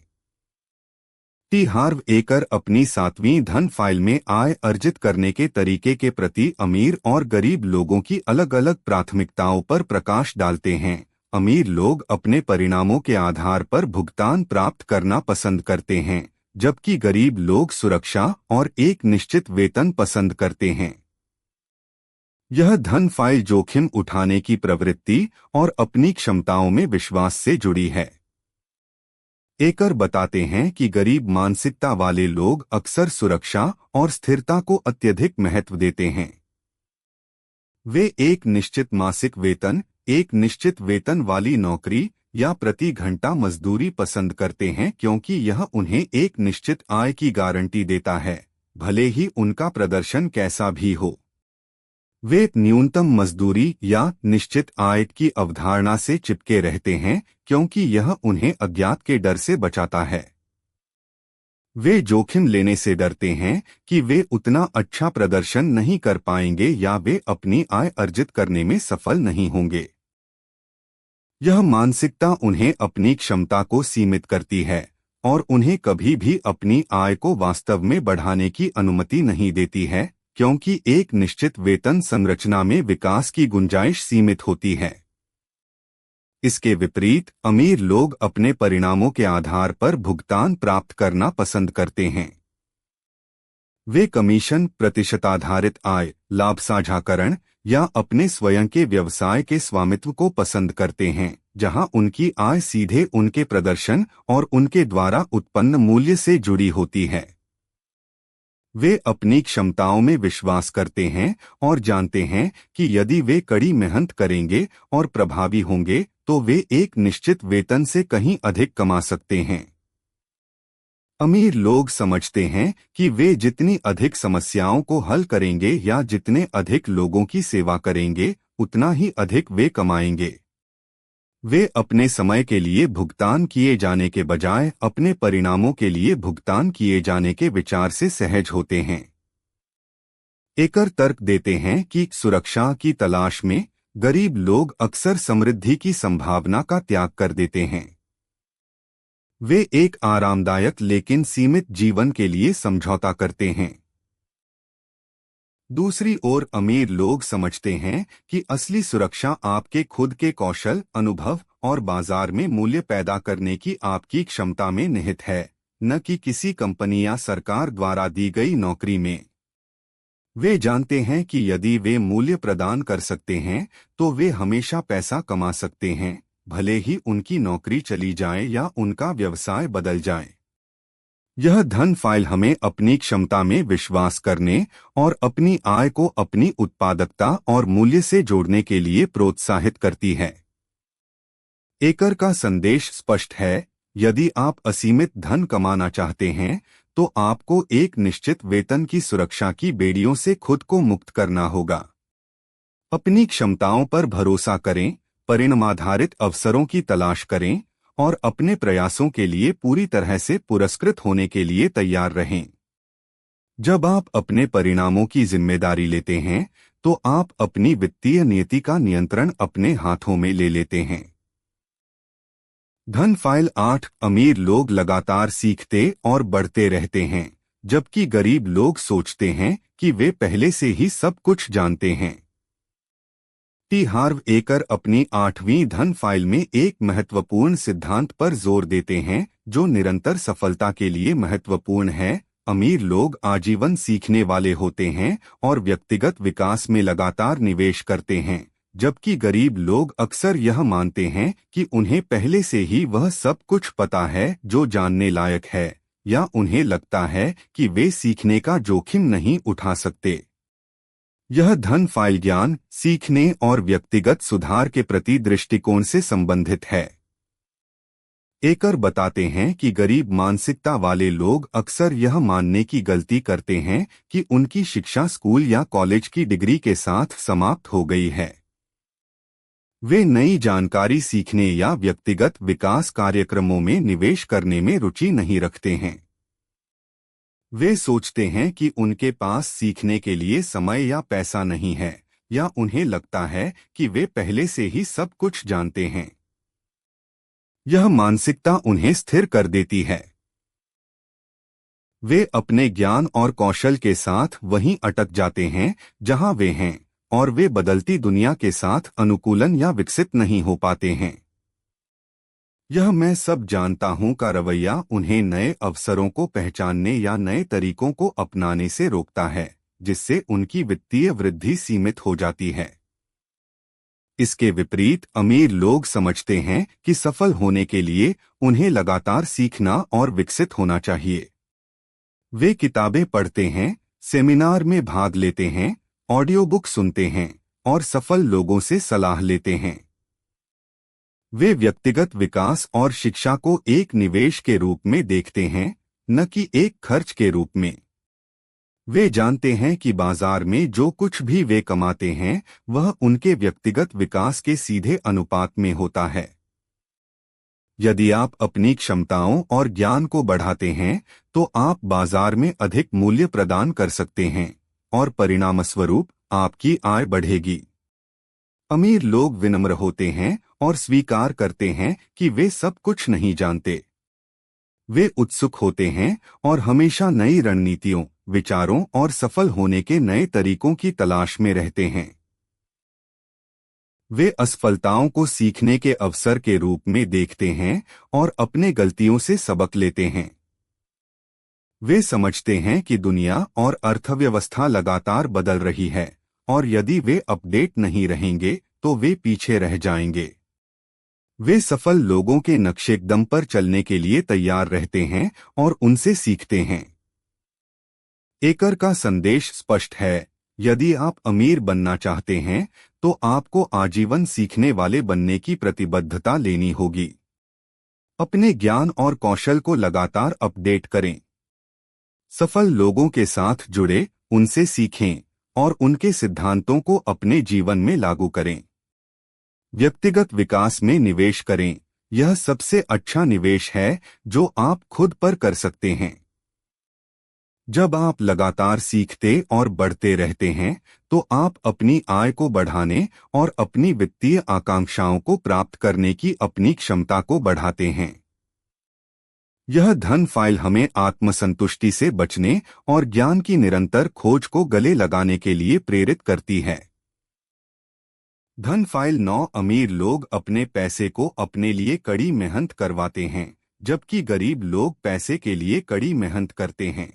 टी हार्व एकर अपनी 7वीं धन फाइल में आय अर्जित करने के तरीके के प्रति अमीर और गरीब लोगों की अलग अलग प्राथमिकताओं पर प्रकाश डालते हैं। अमीर लोग अपने परिणामों के आधार पर भुगतान प्राप्त करना पसंद करते हैं जबकि गरीब लोग सुरक्षा और एक निश्चित वेतन पसंद करते हैं। यह धन फाइल जोखिम उठाने की प्रवृत्ति और अपनी क्षमताओं में विश्वास से जुड़ी है। एकर बताते हैं कि गरीब मानसिकता वाले लोग अक्सर सुरक्षा और स्थिरता को अत्यधिक महत्व देते हैं। वे एक निश्चित मासिक वेतन, एक निश्चित वेतन वाली नौकरी या प्रति घंटा मजदूरी पसंद करते हैं क्योंकि यह उन्हें एक निश्चित आय की गारंटी देता है, भले ही उनका प्रदर्शन कैसा भी हो। वे न्यूनतम मजदूरी या निश्चित आय की अवधारणा से चिपके रहते हैं क्योंकि यह उन्हें अज्ञात के डर से बचाता है। वे जोखिम लेने से डरते हैं कि वे उतना अच्छा प्रदर्शन नहीं कर पाएंगे या वे अपनी आय अर्जित करने में सफल नहीं होंगे। यह मानसिकता उन्हें अपनी क्षमता को सीमित करती है और उन्हें कभी भी अपनी आय को वास्तव में बढ़ाने की अनुमति नहीं देती है क्योंकि एक निश्चित वेतन संरचना में विकास की गुंजाइश सीमित होती है। इसके विपरीत अमीर लोग अपने परिणामों के आधार पर भुगतान प्राप्त करना पसंद करते हैं। वे कमीशन, प्रतिशताधारित आय, लाभ साझाकरण या अपने स्वयं के व्यवसाय के स्वामित्व को पसंद करते हैं जहां उनकी आय सीधे उनके प्रदर्शन और उनके द्वारा उत्पन्न मूल्य से जुड़ी होती है। वे अपनी क्षमताओं में विश्वास करते हैं और जानते हैं कि यदि वे कड़ी मेहनत करेंगे और प्रभावी होंगे तो वे एक निश्चित वेतन से कहीं अधिक कमा सकते हैं। अमीर लोग समझते हैं कि वे जितनी अधिक समस्याओं को हल करेंगे या जितने अधिक लोगों की सेवा करेंगे उतना ही अधिक वे कमाएंगे। वे अपने समय के लिए भुगतान किए जाने के बजाय अपने परिणामों के लिए भुगतान किए जाने के विचार से सहज होते हैं। एकर तर्क देते हैं कि सुरक्षा की तलाश में गरीब लोग अक्सर समृद्धि की संभावना का त्याग कर देते हैं। वे एक आरामदायक लेकिन सीमित जीवन के लिए समझौता करते हैं। दूसरी ओर अमीर लोग समझते हैं कि असली सुरक्षा आपके खुद के कौशल, अनुभव और बाजार में मूल्य पैदा करने की आपकी क्षमता में निहित है, न कि किसी कंपनी या सरकार द्वारा दी गई नौकरी में। वे जानते हैं कि यदि वे मूल्य प्रदान कर सकते हैं तो वे हमेशा पैसा कमा सकते हैं, भले ही उनकी नौकरी चली जाए या उनका व्यवसाय बदल जाए। यह धन फाइल हमें अपनी क्षमता में विश्वास करने और अपनी आय को अपनी उत्पादकता और मूल्य से जोड़ने के लिए प्रोत्साहित करती है। एकर का संदेश स्पष्ट है। यदि आप असीमित धन कमाना चाहते हैं तो आपको एक निश्चित वेतन की सुरक्षा की बेड़ियों से खुद को मुक्त करना होगा। अपनी क्षमताओं पर भरोसा करें, परिणामाधारित अवसरों की तलाश करें और अपने प्रयासों के लिए पूरी तरह से पुरस्कृत होने के लिए तैयार रहें। जब आप अपने परिणामों की जिम्मेदारी लेते हैं तो आप अपनी वित्तीय नीति का नियंत्रण अपने हाथों में ले लेते हैं। धन फाइल 8। अमीर लोग लगातार सीखते और बढ़ते रहते हैं, जबकि गरीब लोग सोचते हैं कि वे पहले से ही सब कुछ जानते हैं। टी हार्व एकर अपनी 8वीं धन फाइल में एक महत्वपूर्ण सिद्धांत पर जोर देते हैं जो निरंतर सफलता के लिए महत्वपूर्ण है। अमीर लोग आजीवन सीखने वाले होते हैं और व्यक्तिगत विकास में लगातार निवेश करते हैं, जबकि गरीब लोग अक्सर यह मानते हैं कि उन्हें पहले से ही वह सब कुछ पता है जो जानने लायक है, या उन्हें लगता है कि वे सीखने का जोखिम नहीं उठा सकते। यह धन फाइल ज्ञान, सीखने और व्यक्तिगत सुधार के प्रति दृष्टिकोण से संबंधित है। एकर बताते हैं कि गरीब मानसिकता वाले लोग अक्सर यह मानने की गलती करते हैं कि उनकी शिक्षा स्कूल या कॉलेज की डिग्री के साथ समाप्त हो गई है। वे नई जानकारी सीखने या व्यक्तिगत विकास कार्यक्रमों में निवेश करने में रुचि नहीं रखते हैं। वे सोचते हैं कि उनके पास सीखने के लिए समय या पैसा नहीं है, या उन्हें लगता है कि वे पहले से ही सब कुछ जानते हैं। यह मानसिकता उन्हें स्थिर कर देती है। वे अपने ज्ञान और कौशल के साथ वहीं अटक जाते हैं जहां वे हैं, और वे बदलती दुनिया के साथ अनुकूलन या विकसित नहीं हो पाते हैं। यह मैं सब जानता हूं का रवैया उन्हें नए अवसरों को पहचानने या नए तरीकों को अपनाने से रोकता है, जिससे उनकी वित्तीय वृद्धि सीमित हो जाती है। इसके विपरीत अमीर लोग समझते हैं कि सफल होने के लिए उन्हें लगातार सीखना और विकसित होना चाहिए। वे किताबें पढ़ते हैं, सेमिनार में भाग लेते हैं, ऑडियो बुक सुनते हैं और सफल लोगों से सलाह लेते हैं। वे व्यक्तिगत विकास और शिक्षा को एक निवेश के रूप में देखते हैं, न कि एक खर्च के रूप में। वे जानते हैं कि बाजार में जो कुछ भी वे कमाते हैं वह उनके व्यक्तिगत विकास के सीधे अनुपात में होता है। यदि आप अपनी क्षमताओं और ज्ञान को बढ़ाते हैं तो आप बाजार में अधिक मूल्य प्रदान कर सकते हैं, और परिणामस्वरूप आपकी आय बढ़ेगी। अमीर लोग विनम्र होते हैं और स्वीकार करते हैं कि वे सब कुछ नहीं जानते। वे उत्सुक होते हैं और हमेशा नई रणनीतियों, विचारों और सफल होने के नए तरीकों की तलाश में रहते हैं। वे असफलताओं को सीखने के अवसर के रूप में देखते हैं और अपने गलतियों से सबक लेते हैं। वे समझते हैं कि दुनिया और अर्थव्यवस्था लगातार बदल रही है, और यदि वे अपडेट नहीं रहेंगे तो वे पीछे रह जाएंगे। वे सफल लोगों के नक्शेकदम पर चलने के लिए तैयार रहते हैं और उनसे सीखते हैं। एकर का संदेश स्पष्ट है, यदि आप अमीर बनना चाहते हैं तो आपको आजीवन सीखने वाले बनने की प्रतिबद्धता लेनी होगी। अपने ज्ञान और कौशल को लगातार अपडेट करें। सफल लोगों के साथ जुड़े, उनसे सीखें और उनके सिद्धांतों को अपने जीवन में लागू करें। व्यक्तिगत विकास में निवेश करें, यह सबसे अच्छा निवेश है जो आप खुद पर कर सकते हैं। जब आप लगातार सीखते और बढ़ते रहते हैं तो आप अपनी आय को बढ़ाने और अपनी वित्तीय आकांक्षाओं को प्राप्त करने की अपनी क्षमता को बढ़ाते हैं। यह धन फाइल हमें आत्मसंतुष्टि से बचने और ज्ञान की निरंतर खोज को गले लगाने के लिए प्रेरित करती है। धन फाइल 9। अमीर लोग अपने पैसे को अपने लिए कड़ी मेहनत करवाते हैं, जबकि गरीब लोग पैसे के लिए कड़ी मेहनत करते हैं।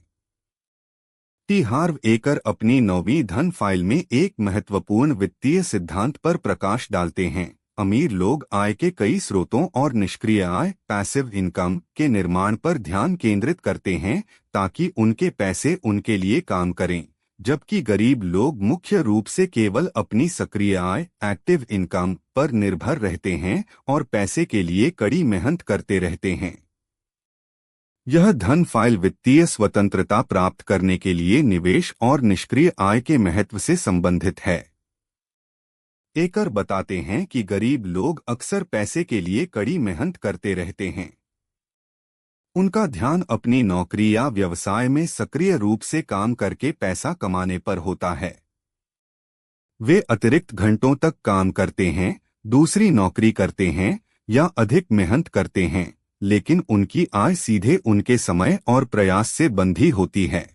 टी हार्व एकर अपनी 9वीं धन फाइल में एक महत्वपूर्ण वित्तीय सिद्धांत पर प्रकाश डालते हैं। अमीर लोग आय के कई स्रोतों और निष्क्रिय आय, पैसिव इनकम के निर्माण पर ध्यान केंद्रित करते हैं ताकि उनके पैसे उनके लिए काम करें, जबकि गरीब लोग मुख्य रूप से केवल अपनी सक्रिय आय, एक्टिव इनकम पर निर्भर रहते हैं और पैसे के लिए कड़ी मेहनत करते रहते हैं। यह धन फाइल वित्तीय स्वतंत्रता प्राप्त करने के लिए निवेश और निष्क्रिय आय के महत्व से संबंधित है। एकर बताते हैं कि गरीब लोग अक्सर पैसे के लिए कड़ी मेहनत करते रहते हैं। उनका ध्यान अपनी नौकरी या व्यवसाय में सक्रिय रूप से काम करके पैसा कमाने पर होता है। वे अतिरिक्त घंटों तक काम करते हैं, दूसरी नौकरी करते हैं या अधिक मेहनत करते हैं, लेकिन उनकी आय सीधे उनके समय और प्रयास से बंधी होती है।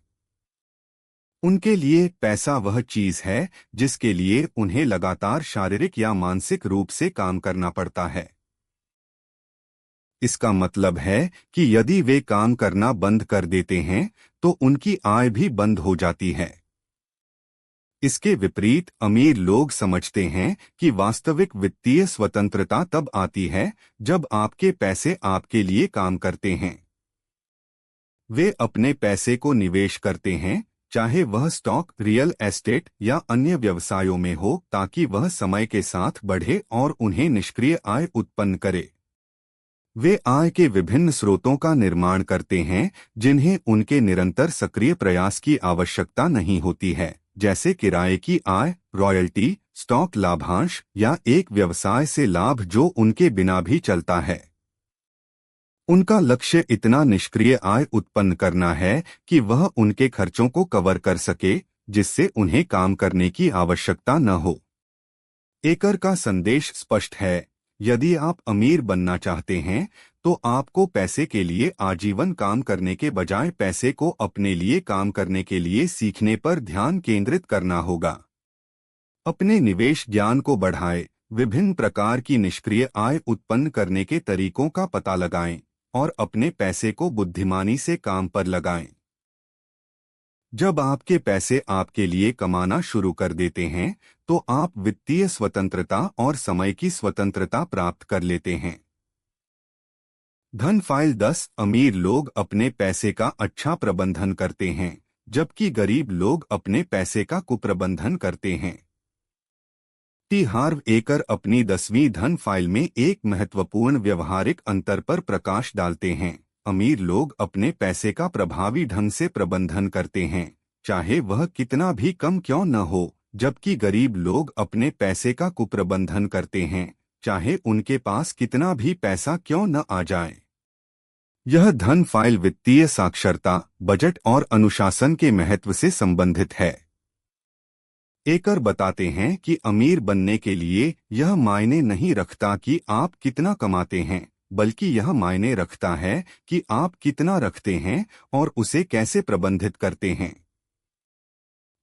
उनके लिए पैसा वह चीज है जिसके लिए उन्हें लगातार शारीरिक या मानसिक रूप से काम करना पड़ता है। इसका मतलब है कि यदि वे काम करना बंद कर देते हैं तो उनकी आय भी बंद हो जाती है। इसके विपरीत अमीर लोग समझते हैं कि वास्तविक वित्तीय स्वतंत्रता तब आती है जब आपके पैसे आपके लिए काम करते हैं। वे अपने पैसे को निवेश करते हैं, चाहे वह स्टॉक, रियल एस्टेट या अन्य व्यवसायों में हो, ताकि वह समय के साथ बढ़े और उन्हें निष्क्रिय आय उत्पन्न करे। वे आय के विभिन्न स्रोतों का निर्माण करते हैं जिन्हें उनके निरंतर सक्रिय प्रयास की आवश्यकता नहीं होती है, जैसे किराए की आय, रॉयल्टी, स्टॉक लाभांश या एक व्यवसाय से लाभ जो उनके बिना भी चलता है। उनका लक्ष्य इतना निष्क्रिय आय उत्पन्न करना है कि वह उनके खर्चों को कवर कर सके, जिससे उन्हें काम करने की आवश्यकता न हो। एकर का संदेश स्पष्ट है, यदि आप अमीर बनना चाहते हैं तो आपको पैसे के लिए आजीवन काम करने के बजाय पैसे को अपने लिए काम करने के लिए सीखने पर ध्यान केंद्रित करना होगा। अपने निवेश ज्ञान को बढ़ाएं, विभिन्न प्रकार की निष्क्रिय आय उत्पन्न करने के तरीकों का पता लगाएं और अपने पैसे को बुद्धिमानी से काम पर लगाएं। जब आपके पैसे आपके लिए कमाना शुरू कर देते हैं तो आप वित्तीय स्वतंत्रता और समय की स्वतंत्रता प्राप्त कर लेते हैं। धन फाइल 10 अमीर लोग अपने पैसे का अच्छा प्रबंधन करते हैं, जबकि गरीब लोग अपने पैसे का कुप्रबंधन करते हैं। टी हार्व एकर अपनी 10वीं धन फाइल में एक महत्वपूर्ण व्यवहारिक अंतर पर प्रकाश डालते हैं। अमीर लोग अपने पैसे का प्रभावी ढंग से प्रबंधन करते हैं, चाहे वह कितना भी कम क्यों न हो, जबकि गरीब लोग अपने पैसे का कुप्रबंधन करते हैं, चाहे उनके पास कितना भी पैसा क्यों न आ जाए। यह धन फाइल वित्तीय साक्षरता, बजट और अनुशासन के महत्व से संबंधित है। एकर बताते हैं कि अमीर बनने के लिए यह मायने नहीं रखता कि आप कितना कमाते हैं, बल्कि यह मायने रखता है कि आप कितना रखते हैं और उसे कैसे प्रबंधित करते हैं।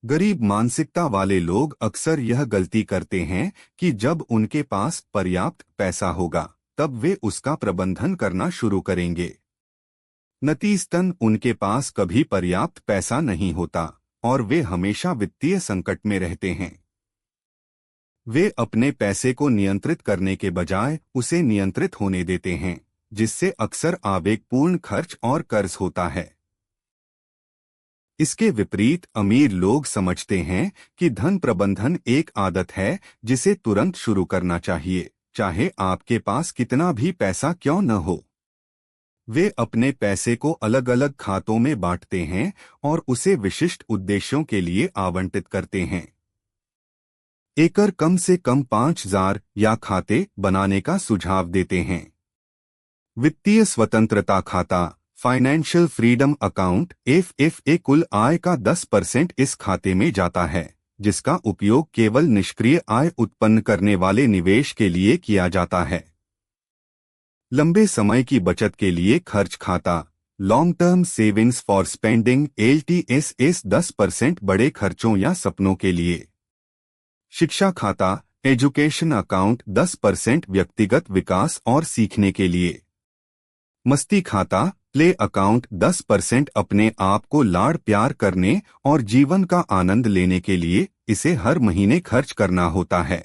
गरीब मानसिकता वाले लोग अक्सर यह गलती करते हैं कि जब उनके पास पर्याप्त पैसा होगा तब वे उसका प्रबंधन करना शुरू करेंगे। नतीजतन उनके पास कभी पर्याप्त पैसा नहीं होता और वे हमेशा वित्तीय संकट में रहते हैं। वे अपने पैसे को नियंत्रित करने के बजाय उसे नियंत्रित होने देते हैं, जिससे अक्सर आवेगपूर्ण खर्च और कर्ज होता है। इसके विपरीत अमीर लोग समझते हैं कि धन प्रबंधन एक आदत है जिसे तुरंत शुरू करना चाहिए, चाहे आपके पास कितना भी पैसा क्यों न हो। वे अपने पैसे को अलग अलग खातों में बांटते हैं और उसे विशिष्ट उद्देश्यों के लिए आवंटित करते हैं। एकर कम से कम 5000 या खाते बनाने का सुझाव देते हैं। वित्तीय स्वतंत्रता खाता, फाइनेंशियल फ्रीडम अकाउंट (FFA) कुल आय का 10% इस खाते में जाता है, जिसका उपयोग केवल निष्क्रिय आय उत्पन्न करने वाले निवेश के लिए किया जाता है। लंबे समय की बचत के लिए खर्च खाता, long term savings for spending (LTSS) 10% बड़े खर्चों या सपनों के लिए। शिक्षा खाता, एजुकेशन अकाउंट 10% व्यक्तिगत विकास और सीखने के लिए। मस्ती खाता, प्ले अकाउंट 10% अपने आप को लाड़ प्यार करने और जीवन का आनंद लेने के लिए, इसे हर महीने खर्च करना होता है।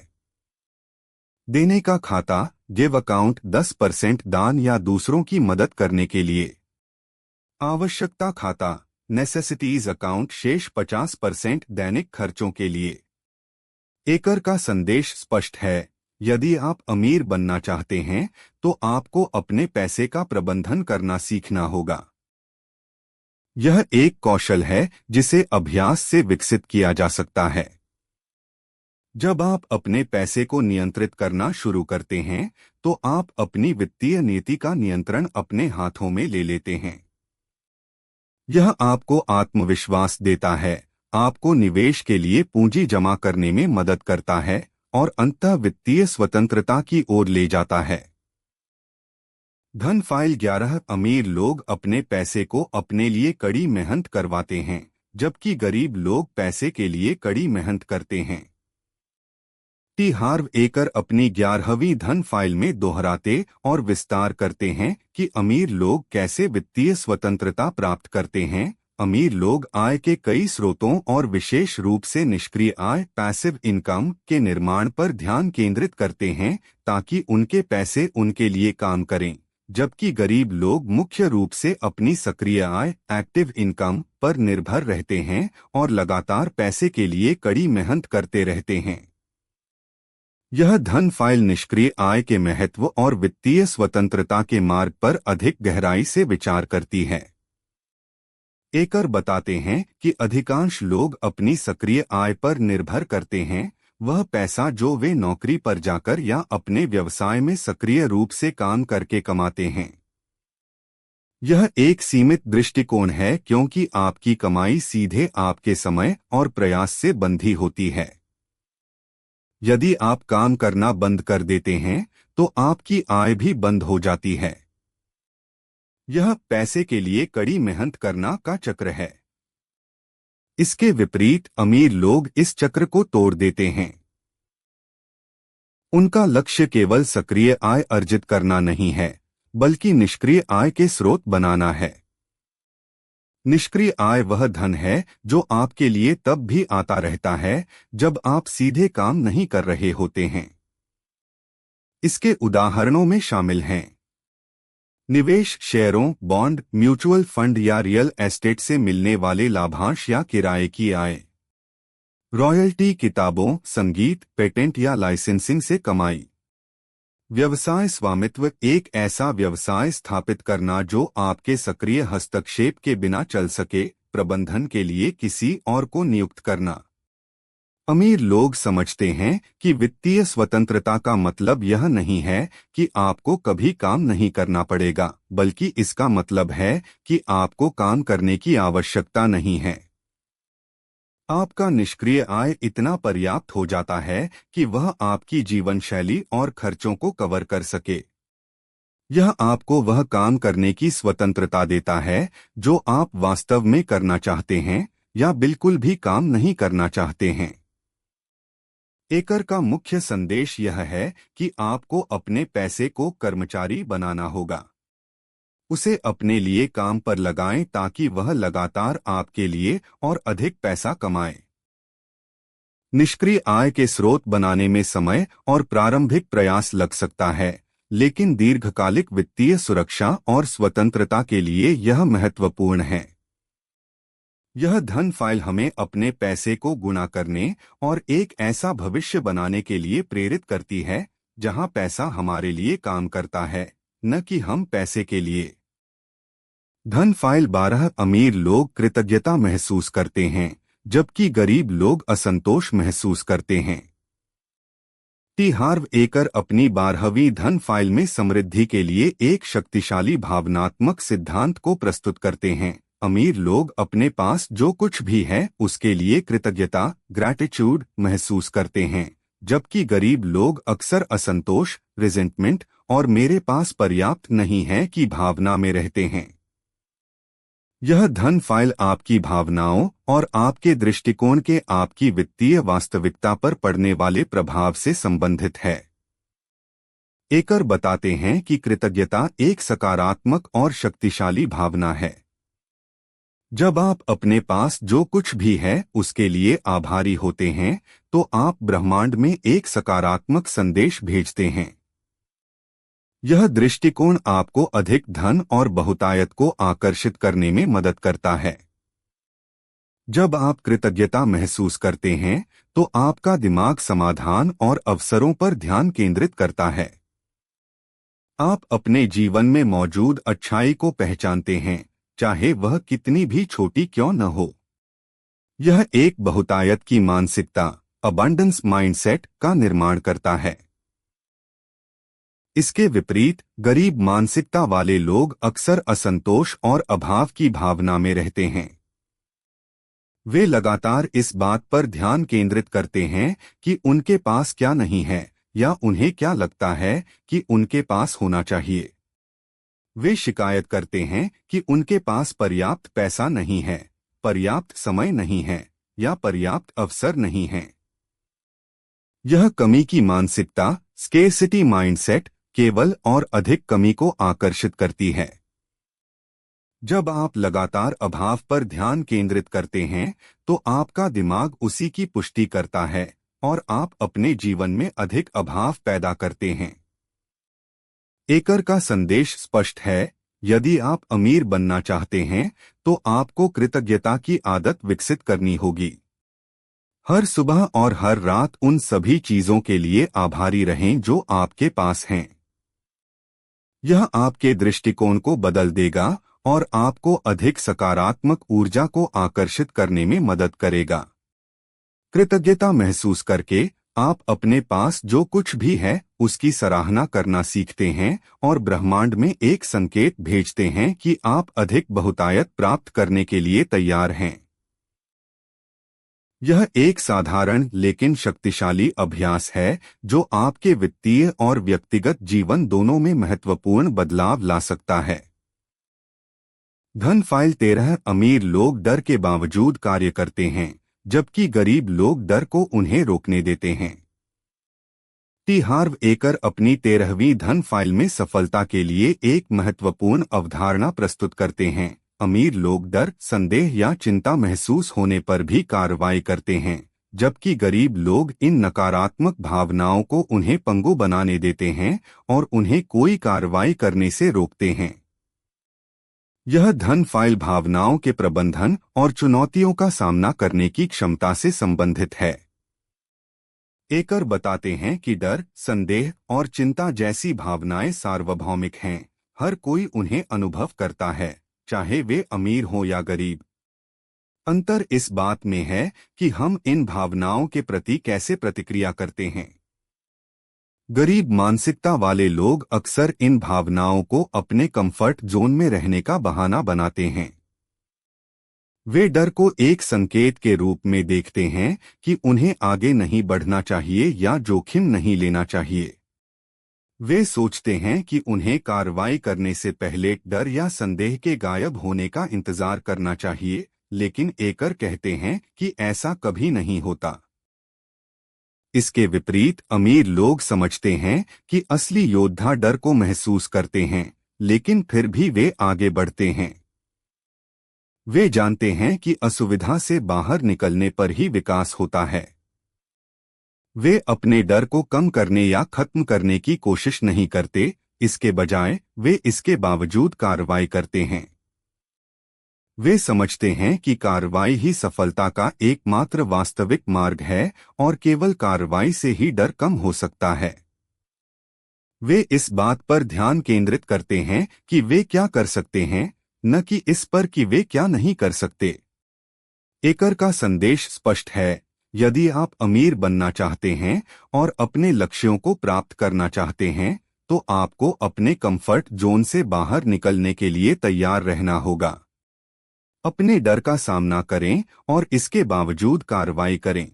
देने का खाता, गिव अकाउंट 10% दान या दूसरों की मदद करने के लिए। आवश्यकता खाता, नेसेसिटीज अकाउंट शेष 50% दैनिक खर्चों के लिए। एकर का संदेश स्पष्ट है, यदि आप अमीर बनना चाहते हैं तो आपको अपने पैसे का प्रबंधन करना सीखना होगा। यह एक कौशल है जिसे अभ्यास से विकसित किया जा सकता है। जब आप अपने पैसे को नियंत्रित करना शुरू करते हैं तो आप अपनी वित्तीय नीति का नियंत्रण अपने हाथों में ले लेते हैं। यह आपको आत्मविश्वास देता है, आपको निवेश के लिए पूंजी जमा करने में मदद करता है और अंततः वित्तीय स्वतंत्रता की ओर ले जाता है। धन फाइल 11 अमीर लोग अपने पैसे को अपने लिए कड़ी मेहनत करवाते हैं, जबकि गरीब लोग पैसे के लिए कड़ी मेहनत करते हैं। टी हार्व एकर अपनी 11वीं धन फाइल में दोहराते और विस्तार करते हैं कि अमीर लोग कैसे वित्तीय स्वतंत्रता प्राप्त करते हैं। अमीर लोग आय के कई स्रोतों और विशेष रूप से निष्क्रिय आय पैसिव इनकम के निर्माण पर ध्यान केंद्रित करते हैं ताकि उनके पैसे उनके लिए काम करें, जबकि गरीब लोग मुख्य रूप से अपनी सक्रिय आय एक्टिव इनकम पर निर्भर रहते हैं और लगातार पैसे के लिए कड़ी मेहनत करते रहते हैं। यह धन फाइल निष्क्रिय आय के महत्व और वित्तीय स्वतंत्रता के मार्ग पर अधिक गहराई से विचार करती है। एकर बताते हैं कि अधिकांश लोग अपनी सक्रिय आय पर निर्भर करते हैं, वह पैसा जो वे नौकरी पर जाकर या अपने व्यवसाय में सक्रिय रूप से काम करके कमाते हैं। यह एक सीमित दृष्टिकोण है क्योंकि आपकी कमाई सीधे आपके समय और प्रयास से बंधी होती है। यदि आप काम करना बंद कर देते हैं तो आपकी आय भी बंद हो जाती है। यह पैसे के लिए कड़ी मेहनत करना का चक्र है। इसके विपरीत अमीर लोग इस चक्र को तोड़ देते हैं। उनका लक्ष्य केवल सक्रिय आय अर्जित करना नहीं है, बल्कि निष्क्रिय आय के स्रोत बनाना है। निष्क्रिय आय वह धन है जो आपके लिए तब भी आता रहता है जब आप सीधे काम नहीं कर रहे होते हैं। इसके उदाहरणों में शामिल हैं निवेश, शेयरों, बॉन्ड, म्यूचुअल फंड या रियल एस्टेट से मिलने वाले लाभांश या किराए की आय, रॉयल्टी, किताबों, संगीत, पेटेंट या लाइसेंसिंग से कमाई। व्यवसाय स्वामित्व एक ऐसा व्यवसाय स्थापित करना जो आपके सक्रिय हस्तक्षेप के बिना चल सके, प्रबंधन के लिए किसी और को नियुक्त करना। अमीर लोग समझते हैं कि वित्तीय स्वतंत्रता का मतलब यह नहीं है कि आपको कभी काम नहीं करना पड़ेगा, बल्कि इसका मतलब है कि आपको काम करने की आवश्यकता नहीं है। आपका निष्क्रिय आय इतना पर्याप्त हो जाता है कि वह आपकी जीवन शैली और खर्चों को कवर कर सके। यह आपको वह काम करने की स्वतंत्रता देता है जो आप वास्तव में करना चाहते हैं या बिल्कुल भी काम नहीं करना चाहते हैं। एकर का मुख्य संदेश यह है कि आपको अपने पैसे को कर्मचारी बनाना होगा। उसे अपने लिए काम पर लगाएं ताकि वह लगातार आपके लिए और अधिक पैसा कमाए। निष्क्रिय आय के स्रोत बनाने में समय और प्रारंभिक प्रयास लग सकता है, लेकिन दीर्घकालिक वित्तीय सुरक्षा और स्वतंत्रता के लिए यह महत्वपूर्ण है। यह धन फाइल हमें अपने पैसे को गुणा करने और एक ऐसा भविष्य बनाने के लिए प्रेरित करती है जहां पैसा हमारे लिए काम करता है, न कि हम पैसे के लिए। धन फाइल 12 अमीर लोग कृतज्ञता महसूस करते हैं, जबकि गरीब लोग असंतोष महसूस करते हैं। टी हार्व एकर अपनी 12वीं धन फाइल में समृद्धि के लिए एक शक्तिशाली भावनात्मक सिद्धांत को प्रस्तुत करते हैं। अमीर लोग अपने पास जो कुछ भी है उसके लिए कृतज्ञता ग्रैटिट्यूड महसूस करते हैं, जबकि गरीब लोग अक्सर असंतोष रिजेंटमेंट और मेरे पास पर्याप्त नहीं है की भावना में रहते हैं। यह धन फाइल आपकी भावनाओं और आपके दृष्टिकोण के आपकी वित्तीय वास्तविकता पर पड़ने वाले प्रभाव से संबंधित है। एकर बताते हैं कि कृतज्ञता एक सकारात्मक और शक्तिशाली भावना है। जब आप अपने पास जो कुछ भी है उसके लिए आभारी होते हैं तो आप ब्रह्मांड में एक सकारात्मक संदेश भेजते हैं। यह दृष्टिकोण आपको अधिक धन और बहुतायत को आकर्षित करने में मदद करता है। जब आप कृतज्ञता महसूस करते हैं तो आपका दिमाग समाधान और अवसरों पर ध्यान केंद्रित करता है। आप अपने जीवन में मौजूद अच्छाई को पहचानते हैं, चाहे वह कितनी भी छोटी क्यों न हो। यह एक बहुतायत की मानसिकता अबंडेंस माइंडसेट का निर्माण करता है। इसके विपरीत गरीब मानसिकता वाले लोग अक्सर असंतोष और अभाव की भावना में रहते हैं। वे लगातार इस बात पर ध्यान केंद्रित करते हैं कि उनके पास क्या नहीं है या उन्हें क्या लगता है कि उनके पास होना चाहिए। वे शिकायत करते हैं कि उनके पास पर्याप्त पैसा नहीं है, पर्याप्त समय नहीं है या पर्याप्त अवसर नहीं है। यह कमी की मानसिकता, स्केर्सिटी माइंडसेट, केवल और अधिक कमी को आकर्षित करती है। जब आप लगातार अभाव पर ध्यान केंद्रित करते हैं तो आपका दिमाग उसी की पुष्टि करता है और आप अपने जीवन में अधिक अभाव पैदा करते हैं। एकर का संदेश स्पष्ट है, यदि आप अमीर बनना चाहते हैं तो आपको कृतज्ञता की आदत विकसित करनी होगी। हर सुबह और हर रात उन सभी चीजों के लिए आभारी रहें जो आपके पास हैं। यह आपके दृष्टिकोण को बदल देगा और आपको अधिक सकारात्मक ऊर्जा को आकर्षित करने में मदद करेगा। कृतज्ञता महसूस करके आप अपने पास जो कुछ भी है उसकी सराहना करना सीखते हैं और ब्रह्मांड में एक संकेत भेजते हैं कि आप अधिक बहुतायत प्राप्त करने के लिए तैयार हैं। यह एक साधारण लेकिन शक्तिशाली अभ्यास है जो आपके वित्तीय और व्यक्तिगत जीवन दोनों में महत्वपूर्ण बदलाव ला सकता है। धन फाइल 13। अमीर लोग डर के बावजूद कार्य करते हैं जबकि गरीब लोग डर को उन्हें रोकने देते हैं। टी हार्व एकर अपनी 13वीं धन फाइल में सफलता के लिए एक महत्वपूर्ण अवधारणा प्रस्तुत करते हैं। अमीर लोग डर, संदेह या चिंता महसूस होने पर भी कार्रवाई करते हैं, जबकि गरीब लोग इन नकारात्मक भावनाओं को उन्हें पंगु बनाने देते हैं और उन्हें कोई कार्रवाई करने से रोकते हैं। यह धन फाइल भावनाओं के प्रबंधन और चुनौतियों का सामना करने की क्षमता से संबंधित है। एकर बताते हैं कि डर, संदेह और चिंता जैसी भावनाएं सार्वभौमिक हैं, हर कोई उन्हें अनुभव करता है, चाहे वे अमीर हो या गरीब। अंतर इस बात में है कि हम इन भावनाओं के प्रति कैसे प्रतिक्रिया करते हैं। गरीब मानसिकता वाले लोग अक्सर इन भावनाओं को अपने कंफर्ट जोन में रहने का बहाना बनाते हैं। वे डर को एक संकेत के रूप में देखते हैं कि उन्हें आगे नहीं बढ़ना चाहिए या जोखिम नहीं लेना चाहिए। वे सोचते हैं कि उन्हें कार्रवाई करने से पहले डर या संदेह के गायब होने का इंतजार करना चाहिए, लेकिन एकर कहते हैं कि ऐसा कभी नहीं होता। इसके विपरीत अमीर लोग समझते हैं कि असली योद्धा डर को महसूस करते हैं, लेकिन फिर भी वे आगे बढ़ते हैं। वे जानते हैं कि असुविधा से बाहर निकलने पर ही विकास होता है। वे अपने डर को कम करने या खत्म करने की कोशिश नहीं करते, इसके बजाय वे इसके बावजूद कार्रवाई करते हैं। वे समझते हैं कि कार्रवाई ही सफलता का एकमात्र वास्तविक मार्ग है और केवल कार्रवाई से ही डर कम हो सकता है। वे इस बात पर ध्यान केंद्रित करते हैं कि वे क्या कर सकते हैं, न कि इस पर कि वे क्या नहीं कर सकते। एकर का संदेश स्पष्ट है, यदि आप अमीर बनना चाहते हैं और अपने लक्ष्यों को प्राप्त करना चाहते हैं तो आपको अपने कंफर्ट जोन से बाहर निकलने के लिए तैयार रहना होगा। अपने डर का सामना करें और इसके बावजूद कार्रवाई करें।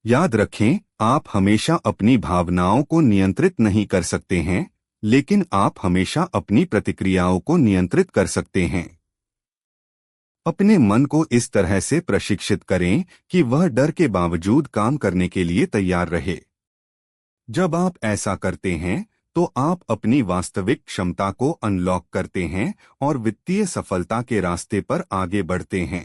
याद रखें, आप हमेशा अपनी भावनाओं को नियंत्रित नहीं कर सकते हैं, लेकिन आप हमेशा अपनी प्रतिक्रियाओं को नियंत्रित कर सकते हैं। अपने मन को इस तरह से प्रशिक्षित करें कि वह डर के बावजूद काम करने के लिए तैयार रहे। जब आप ऐसा करते हैं तो आप अपनी वास्तविक क्षमता को अनलॉक करते हैं और वित्तीय सफलता के रास्ते पर आगे बढ़ते हैं।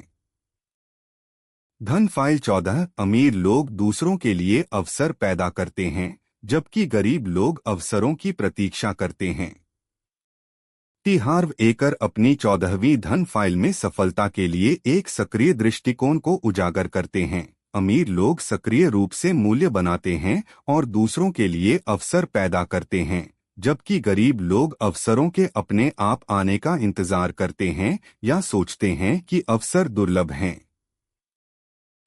धन फाइल 14। अमीर लोग दूसरों के लिए अवसर पैदा करते हैं जबकि गरीब लोग अवसरों की प्रतीक्षा करते हैं। टी हार्व एकर अपनी 14वीं धन फाइल में सफलता के लिए एक सक्रिय दृष्टिकोण को उजागर करते हैं। अमीर लोग सक्रिय रूप से मूल्य बनाते हैं और दूसरों के लिए अवसर पैदा करते हैं, जबकि गरीब लोग अवसरों के अपने आप आने का इंतजार करते हैं या सोचते हैं कि अवसर दुर्लभ हैं।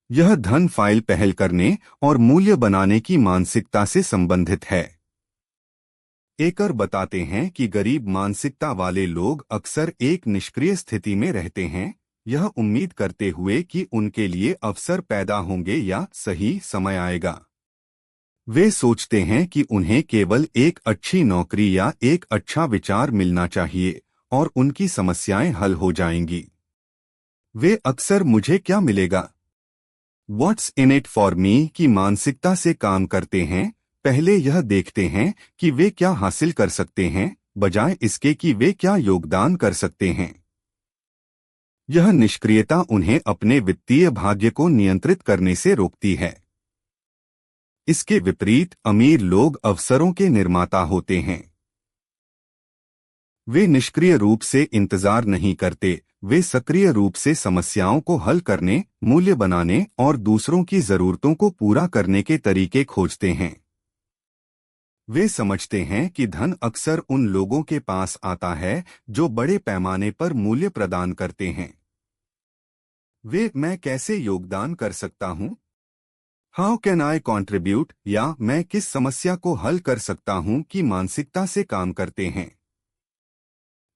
यह धन फाइल पहल करने और मूल्य बनाने की मानसिकता से संबंधित है। एकर बताते हैं कि गरीब मानसिकता वाले लोग अक्सर एक निष्क्रिय स्थिति में रहते हैं, यह उम्मीद करते हुए कि उनके लिए अवसर पैदा होंगे या सही समय आएगा। वे सोचते हैं कि उन्हें केवल एक अच्छी नौकरी या एक अच्छा विचार मिलना चाहिए और उनकी समस्याएं हल हो जाएंगी। वे अक्सर मुझे क्या मिलेगा, what's in it for me की मानसिकता से काम करते हैं। पहले यह देखते हैं कि वे क्या हासिल कर सकते हैं, बजाय इसके कि वे क्या योगदान कर सकते हैं। यह निष्क्रियता उन्हें अपने वित्तीय भाग्य को नियंत्रित करने से रोकती है। इसके विपरीत अमीर लोग अवसरों के निर्माता होते हैं। वे निष्क्रिय रूप से इंतजार नहीं करते, वे सक्रिय रूप से समस्याओं को हल करने, मूल्य बनाने और दूसरों की जरूरतों को पूरा करने के तरीके खोजते हैं। वे समझते हैं कि धन अक्सर उन लोगों के पास आता है जो बड़े पैमाने पर मूल्य प्रदान करते हैं। वे मैं कैसे योगदान कर सकता हूँ, हाउ कैन आई कॉन्ट्रीब्यूट, या मैं किस समस्या को हल कर सकता हूँ की मानसिकता से काम करते हैं।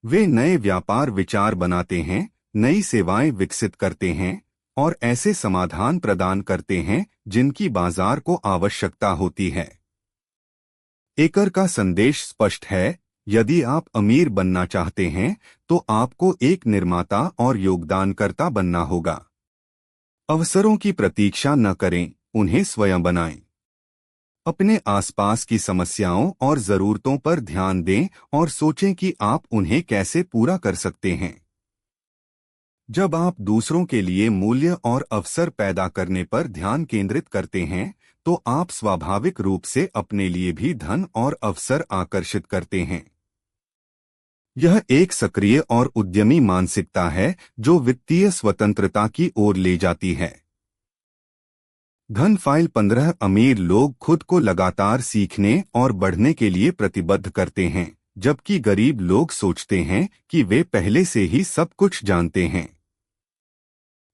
वे नए व्यापार विचार बनाते हैं, नई सेवाएं विकसित करते हैं और ऐसे समाधान प्रदान करते हैं जिनकी बाजार को आवश्यकता होती है। एकर का संदेश स्पष्ट है, यदि आप अमीर बनना चाहते हैं तो आपको एक निर्माता और योगदानकर्ता बनना होगा। अवसरों की प्रतीक्षा न करें, उन्हें स्वयं बनाएं। अपने आसपास की समस्याओं और जरूरतों पर ध्यान दें और सोचें कि आप उन्हें कैसे पूरा कर सकते हैं। जब आप दूसरों के लिए मूल्य और अवसर पैदा करने पर ध्यान केंद्रित करते हैं तो आप स्वाभाविक रूप से अपने लिए भी धन और अवसर आकर्षित करते हैं। यह एक सक्रिय और उद्यमी मानसिकता है जो वित्तीय स्वतंत्रता की ओर ले जाती है। धन फाइल 15 अमीर लोग खुद को लगातार सीखने और बढ़ने के लिए प्रतिबद्ध करते हैं, जबकि गरीब लोग सोचते हैं कि वे पहले से ही सब कुछ जानते हैं।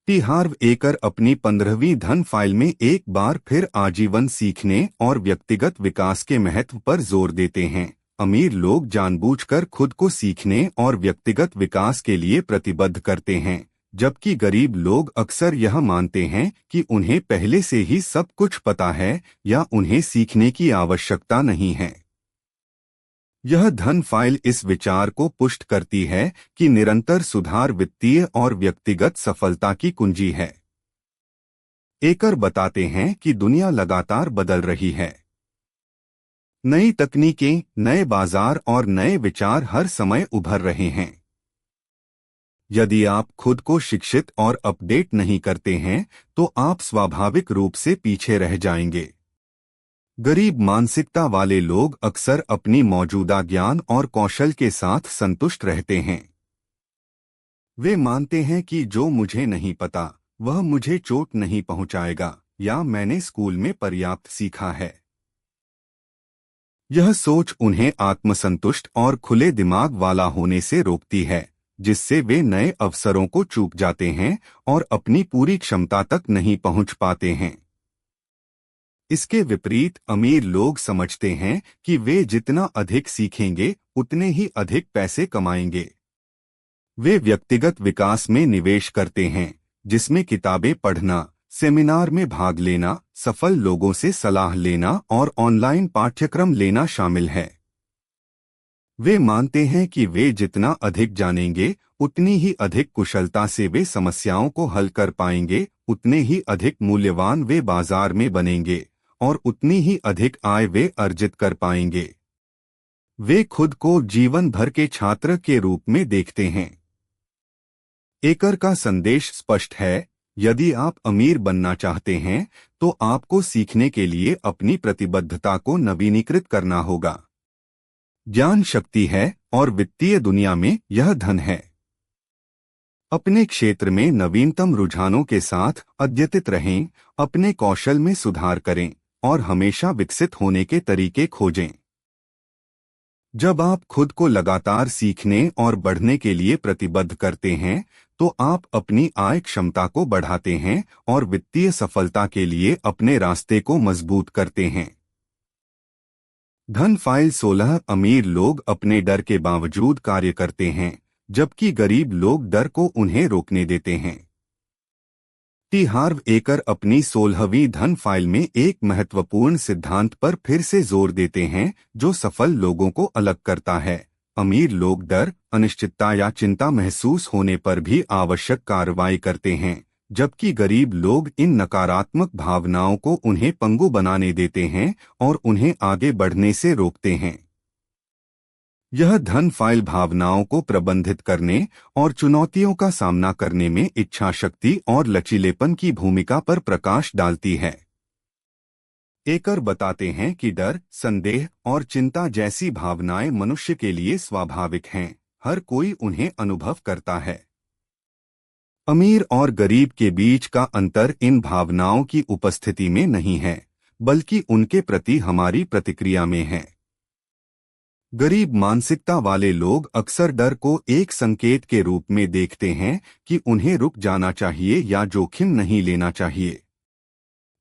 टी हार्व एकर अपनी 15वीं धन फाइल में एक बार फिर आजीवन सीखने और व्यक्तिगत विकास के महत्व पर जोर देते हैं। अमीर लोग जानबूझकर खुद को सीखने और व्यक्तिगत विकास के लिए प्रतिबद्ध करते हैं, जबकि गरीब लोग अक्सर यह मानते हैं कि उन्हें पहले से ही सब कुछ पता है या उन्हें सीखने की आवश्यकता नहीं है। यह धन फाइल इस विचार को पुष्ट करती है कि निरंतर सुधार वित्तीय और व्यक्तिगत सफलता की कुंजी है। एकर बताते हैं कि दुनिया लगातार बदल रही है। नई तकनीकें, नए बाजार और नए विचार हर समय उभर रहे हैं। यदि आप खुद को शिक्षित और अपडेट नहीं करते हैं तो आप स्वाभाविक रूप से पीछे रह जाएंगे। गरीब मानसिकता वाले लोग अक्सर अपनी मौजूदा ज्ञान और कौशल के साथ संतुष्ट रहते हैं। वे मानते हैं कि जो मुझे नहीं पता वह मुझे चोट नहीं पहुंचाएगा, या मैंने स्कूल में पर्याप्त सीखा है। यह सोच उन्हें आत्मसंतुष्ट और खुले दिमाग वाला होने से रोकती है, जिससे वे नए अवसरों को चूक जाते हैं और अपनी पूरी क्षमता तक नहीं पहुंच पाते हैं। इसके विपरीत अमीर लोग समझते हैं कि वे जितना अधिक सीखेंगे उतने ही अधिक पैसे कमाएंगे। वे व्यक्तिगत विकास में निवेश करते हैं, जिसमें किताबें पढ़ना, सेमिनार में भाग लेना, सफल लोगों से सलाह लेना और ऑनलाइन पाठ्यक्रम लेना शामिल है। वे मानते हैं कि वे जितना अधिक जानेंगे उतनी ही अधिक कुशलता से वे समस्याओं को हल कर पाएंगे, उतने ही अधिक मूल्यवान वे बाजार में बनेंगे और उतनी ही अधिक आय वे अर्जित कर पाएंगे। वे खुद को जीवन भर के छात्र के रूप में देखते हैं। एकर का संदेश स्पष्ट है, यदि आप अमीर बनना चाहते हैं तो आपको सीखने के लिए अपनी प्रतिबद्धता को नवीनीकृत करना होगा। ज्ञान शक्ति है और वित्तीय दुनिया में यह धन है। अपने क्षेत्र में नवीनतम रुझानों के साथ अद्यतित रहें, अपने कौशल में सुधार करें और हमेशा विकसित होने के तरीके खोजें। जब आप खुद को लगातार सीखने और बढ़ने के लिए प्रतिबद्ध करते हैं तो आप अपनी आय क्षमता को बढ़ाते हैं और वित्तीय सफलता के लिए अपने रास्ते को मजबूत करते हैं। धन फाइल 16 अमीर लोग अपने डर के बावजूद कार्य करते हैं, जबकि गरीब लोग डर को उन्हें रोकने देते हैं। टी हार्व एकर अपनी 16वीं धन फाइल में एक महत्वपूर्ण सिद्धांत पर फिर से जोर देते हैं जो सफल लोगों को अलग करता है। अमीर लोग डर, अनिश्चितता या चिंता महसूस होने पर भी आवश्यक कार्रवाई करते हैं, जबकि गरीब लोग इन नकारात्मक भावनाओं को उन्हें पंगु बनाने देते हैं और उन्हें आगे बढ़ने से रोकते हैं। यह धन फाइल भावनाओं को प्रबंधित करने और चुनौतियों का सामना करने में इच्छा शक्ति और लचीलेपन की भूमिका पर प्रकाश डालती है। एकर बताते हैं कि डर, संदेह और चिंता जैसी भावनाएं मनुष्य के लिए स्वाभाविक हैं, हर कोई उन्हें अनुभव करता है। अमीर और गरीब के बीच का अंतर इन भावनाओं की उपस्थिति में नहीं है, बल्कि उनके प्रति हमारी प्रतिक्रिया में है। गरीब मानसिकता वाले लोग अक्सर डर को एक संकेत के रूप में देखते हैं कि उन्हें रुक जाना चाहिए या जोखिम नहीं लेना चाहिए।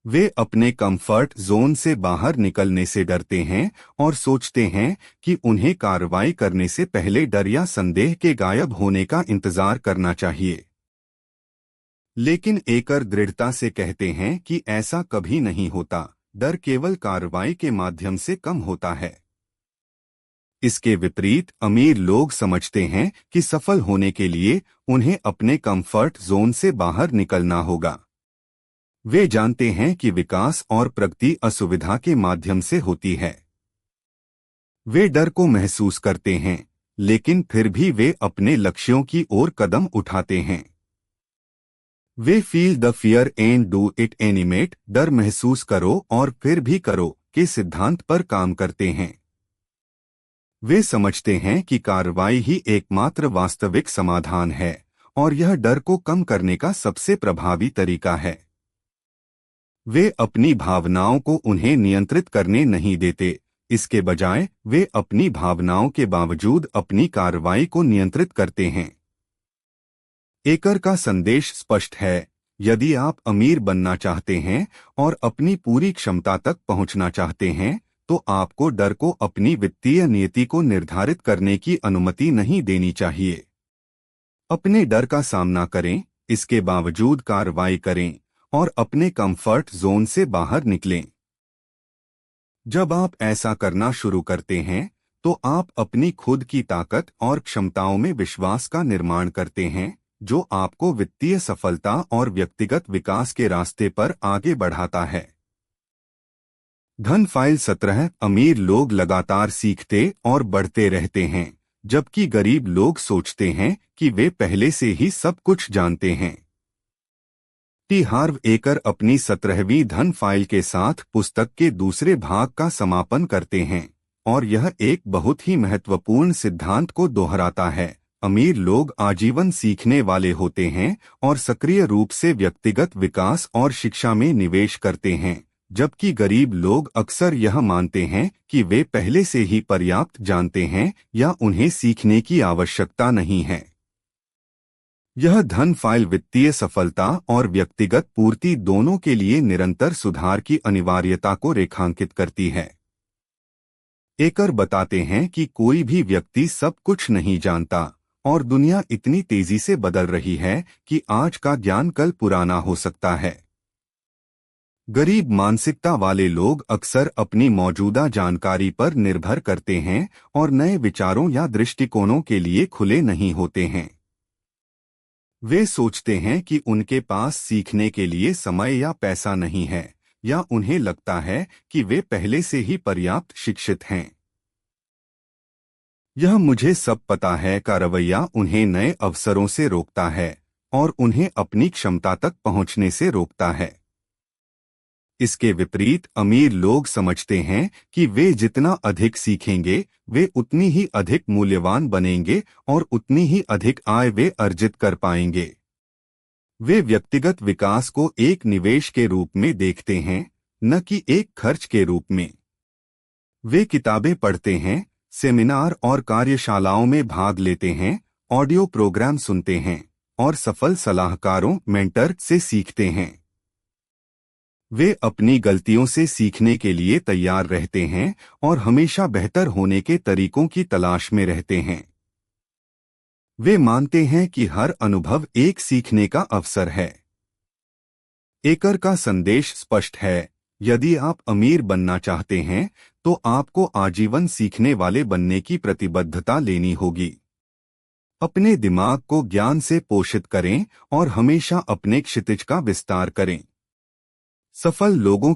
वे अपने कंफर्ट जोन से बाहर निकलने से डरते हैं और सोचते हैं कि उन्हें कार्रवाई करने से पहले डर या संदेह के गायब होने का इंतजार करना चाहिए। लेकिन एकर दृढ़ता से कहते हैं कि ऐसा कभी नहीं होता, डर केवल कार्रवाई के माध्यम से कम होता है। इसके विपरीत अमीर लोग समझते हैं कि सफल होने के लिए उन्हें अपने कंफर्ट जोन से बाहर निकलना होगा। वे जानते हैं कि विकास और प्रगति असुविधा के माध्यम से होती है। वे डर को महसूस करते हैं, लेकिन फिर भी वे अपने लक्ष्यों की ओर कदम उठाते हैं। वे feel the fear and do it animate, डर महसूस करो और फिर भी करो के सिद्धांत पर काम करते हैं। वे समझते हैं कि कार्रवाई ही एकमात्र वास्तविक समाधान है और यह डर को कम करने का सबसे प्रभावी तरीका है। वे अपनी भावनाओं को उन्हें नियंत्रित करने नहीं देते, इसके बजाय वे अपनी भावनाओं के बावजूद अपनी कार्रवाई को नियंत्रित करते हैं। एकर का संदेश स्पष्ट है, यदि आप अमीर बनना चाहते हैं और अपनी पूरी क्षमता तक पहुंचना चाहते हैं, तो आपको डर को अपनी वित्तीय नीति को निर्धारित करने की अनुमति नहीं देनी चाहिए। अपने डर का सामना करें, इसके बावजूद कार्रवाई करें और अपने कंफर्ट जोन से बाहर निकलें। जब आप ऐसा करना शुरू करते हैं, तो आप अपनी खुद की ताकत और क्षमताओं में विश्वास का निर्माण करते हैं, जो आपको वित्तीय सफलता और व्यक्तिगत विकास के रास्ते पर आगे बढ़ाता है। धन फाइल 17 अमीर लोग लगातार सीखते और बढ़ते रहते हैं, जबकि गरीब लोग सोचते हैं कि वे पहले से ही सब कुछ जानते हैं। टी हार्व एकर अपनी 17वीं धन फाइल के साथ पुस्तक के दूसरे भाग का समापन करते हैं और यह एक बहुत ही महत्वपूर्ण सिद्धांत को दोहराता है। अमीर लोग आजीवन सीखने वाले होते हैं और सक्रिय रूप से व्यक्तिगत विकास और शिक्षा में निवेश करते हैं, जबकि गरीब लोग अक्सर यह मानते हैं कि वे पहले से ही पर्याप्त जानते हैं या उन्हें सीखने की आवश्यकता नहीं है। यह धन फाइल वित्तीय सफलता और व्यक्तिगत पूर्ति दोनों के लिए निरंतर सुधार की अनिवार्यता को रेखांकित करती है। एकर बताते हैं कि कोई भी व्यक्ति सब कुछ नहीं जानता और दुनिया इतनी तेजी से बदल रही है कि आज का ज्ञान कल पुराना हो सकता है। गरीब मानसिकता वाले लोग अक्सर अपनी मौजूदा जानकारी पर निर्भर करते हैं और नए विचारों या दृष्टिकोणों के लिए खुले नहीं होते हैं। वे सोचते हैं कि उनके पास सीखने के लिए समय या पैसा नहीं है, या उन्हें लगता है कि वे पहले से ही पर्याप्त शिक्षित हैं। यह मुझे सब पता है का रवैया उन्हें नए अवसरों से रोकता है और उन्हें अपनी क्षमता तक पहुंचने से रोकता है। इसके विपरीत अमीर लोग समझते हैं कि वे जितना अधिक सीखेंगे, वे उतनी ही अधिक मूल्यवान बनेंगे और उतनी ही अधिक आय वे अर्जित कर पाएंगे। वे व्यक्तिगत विकास को एक निवेश के रूप में देखते हैं, न कि एक खर्च के रूप में। वे किताबें पढ़ते हैं, सेमिनार और कार्यशालाओं में भाग लेते हैं, ऑडियो प्रोग्राम सुनते हैं और सफल सलाहकारों मेंटर से सीखते हैं। वे अपनी गलतियों से सीखने के लिए तैयार रहते हैं और हमेशा बेहतर होने के तरीकों की तलाश में रहते हैं। वे मानते हैं कि हर अनुभव एक सीखने का अवसर है। एकर का संदेश स्पष्ट है। यदि आप अमीर बनना चाहते हैं तो आपको आजीवन सीखने वाले बनने की प्रतिबद्धता लेनी होगी। अपने दिमाग को ज्ञान से पोषित करें और हमेशा अपने क्षितिज का विस्तार करें। सफल लोगों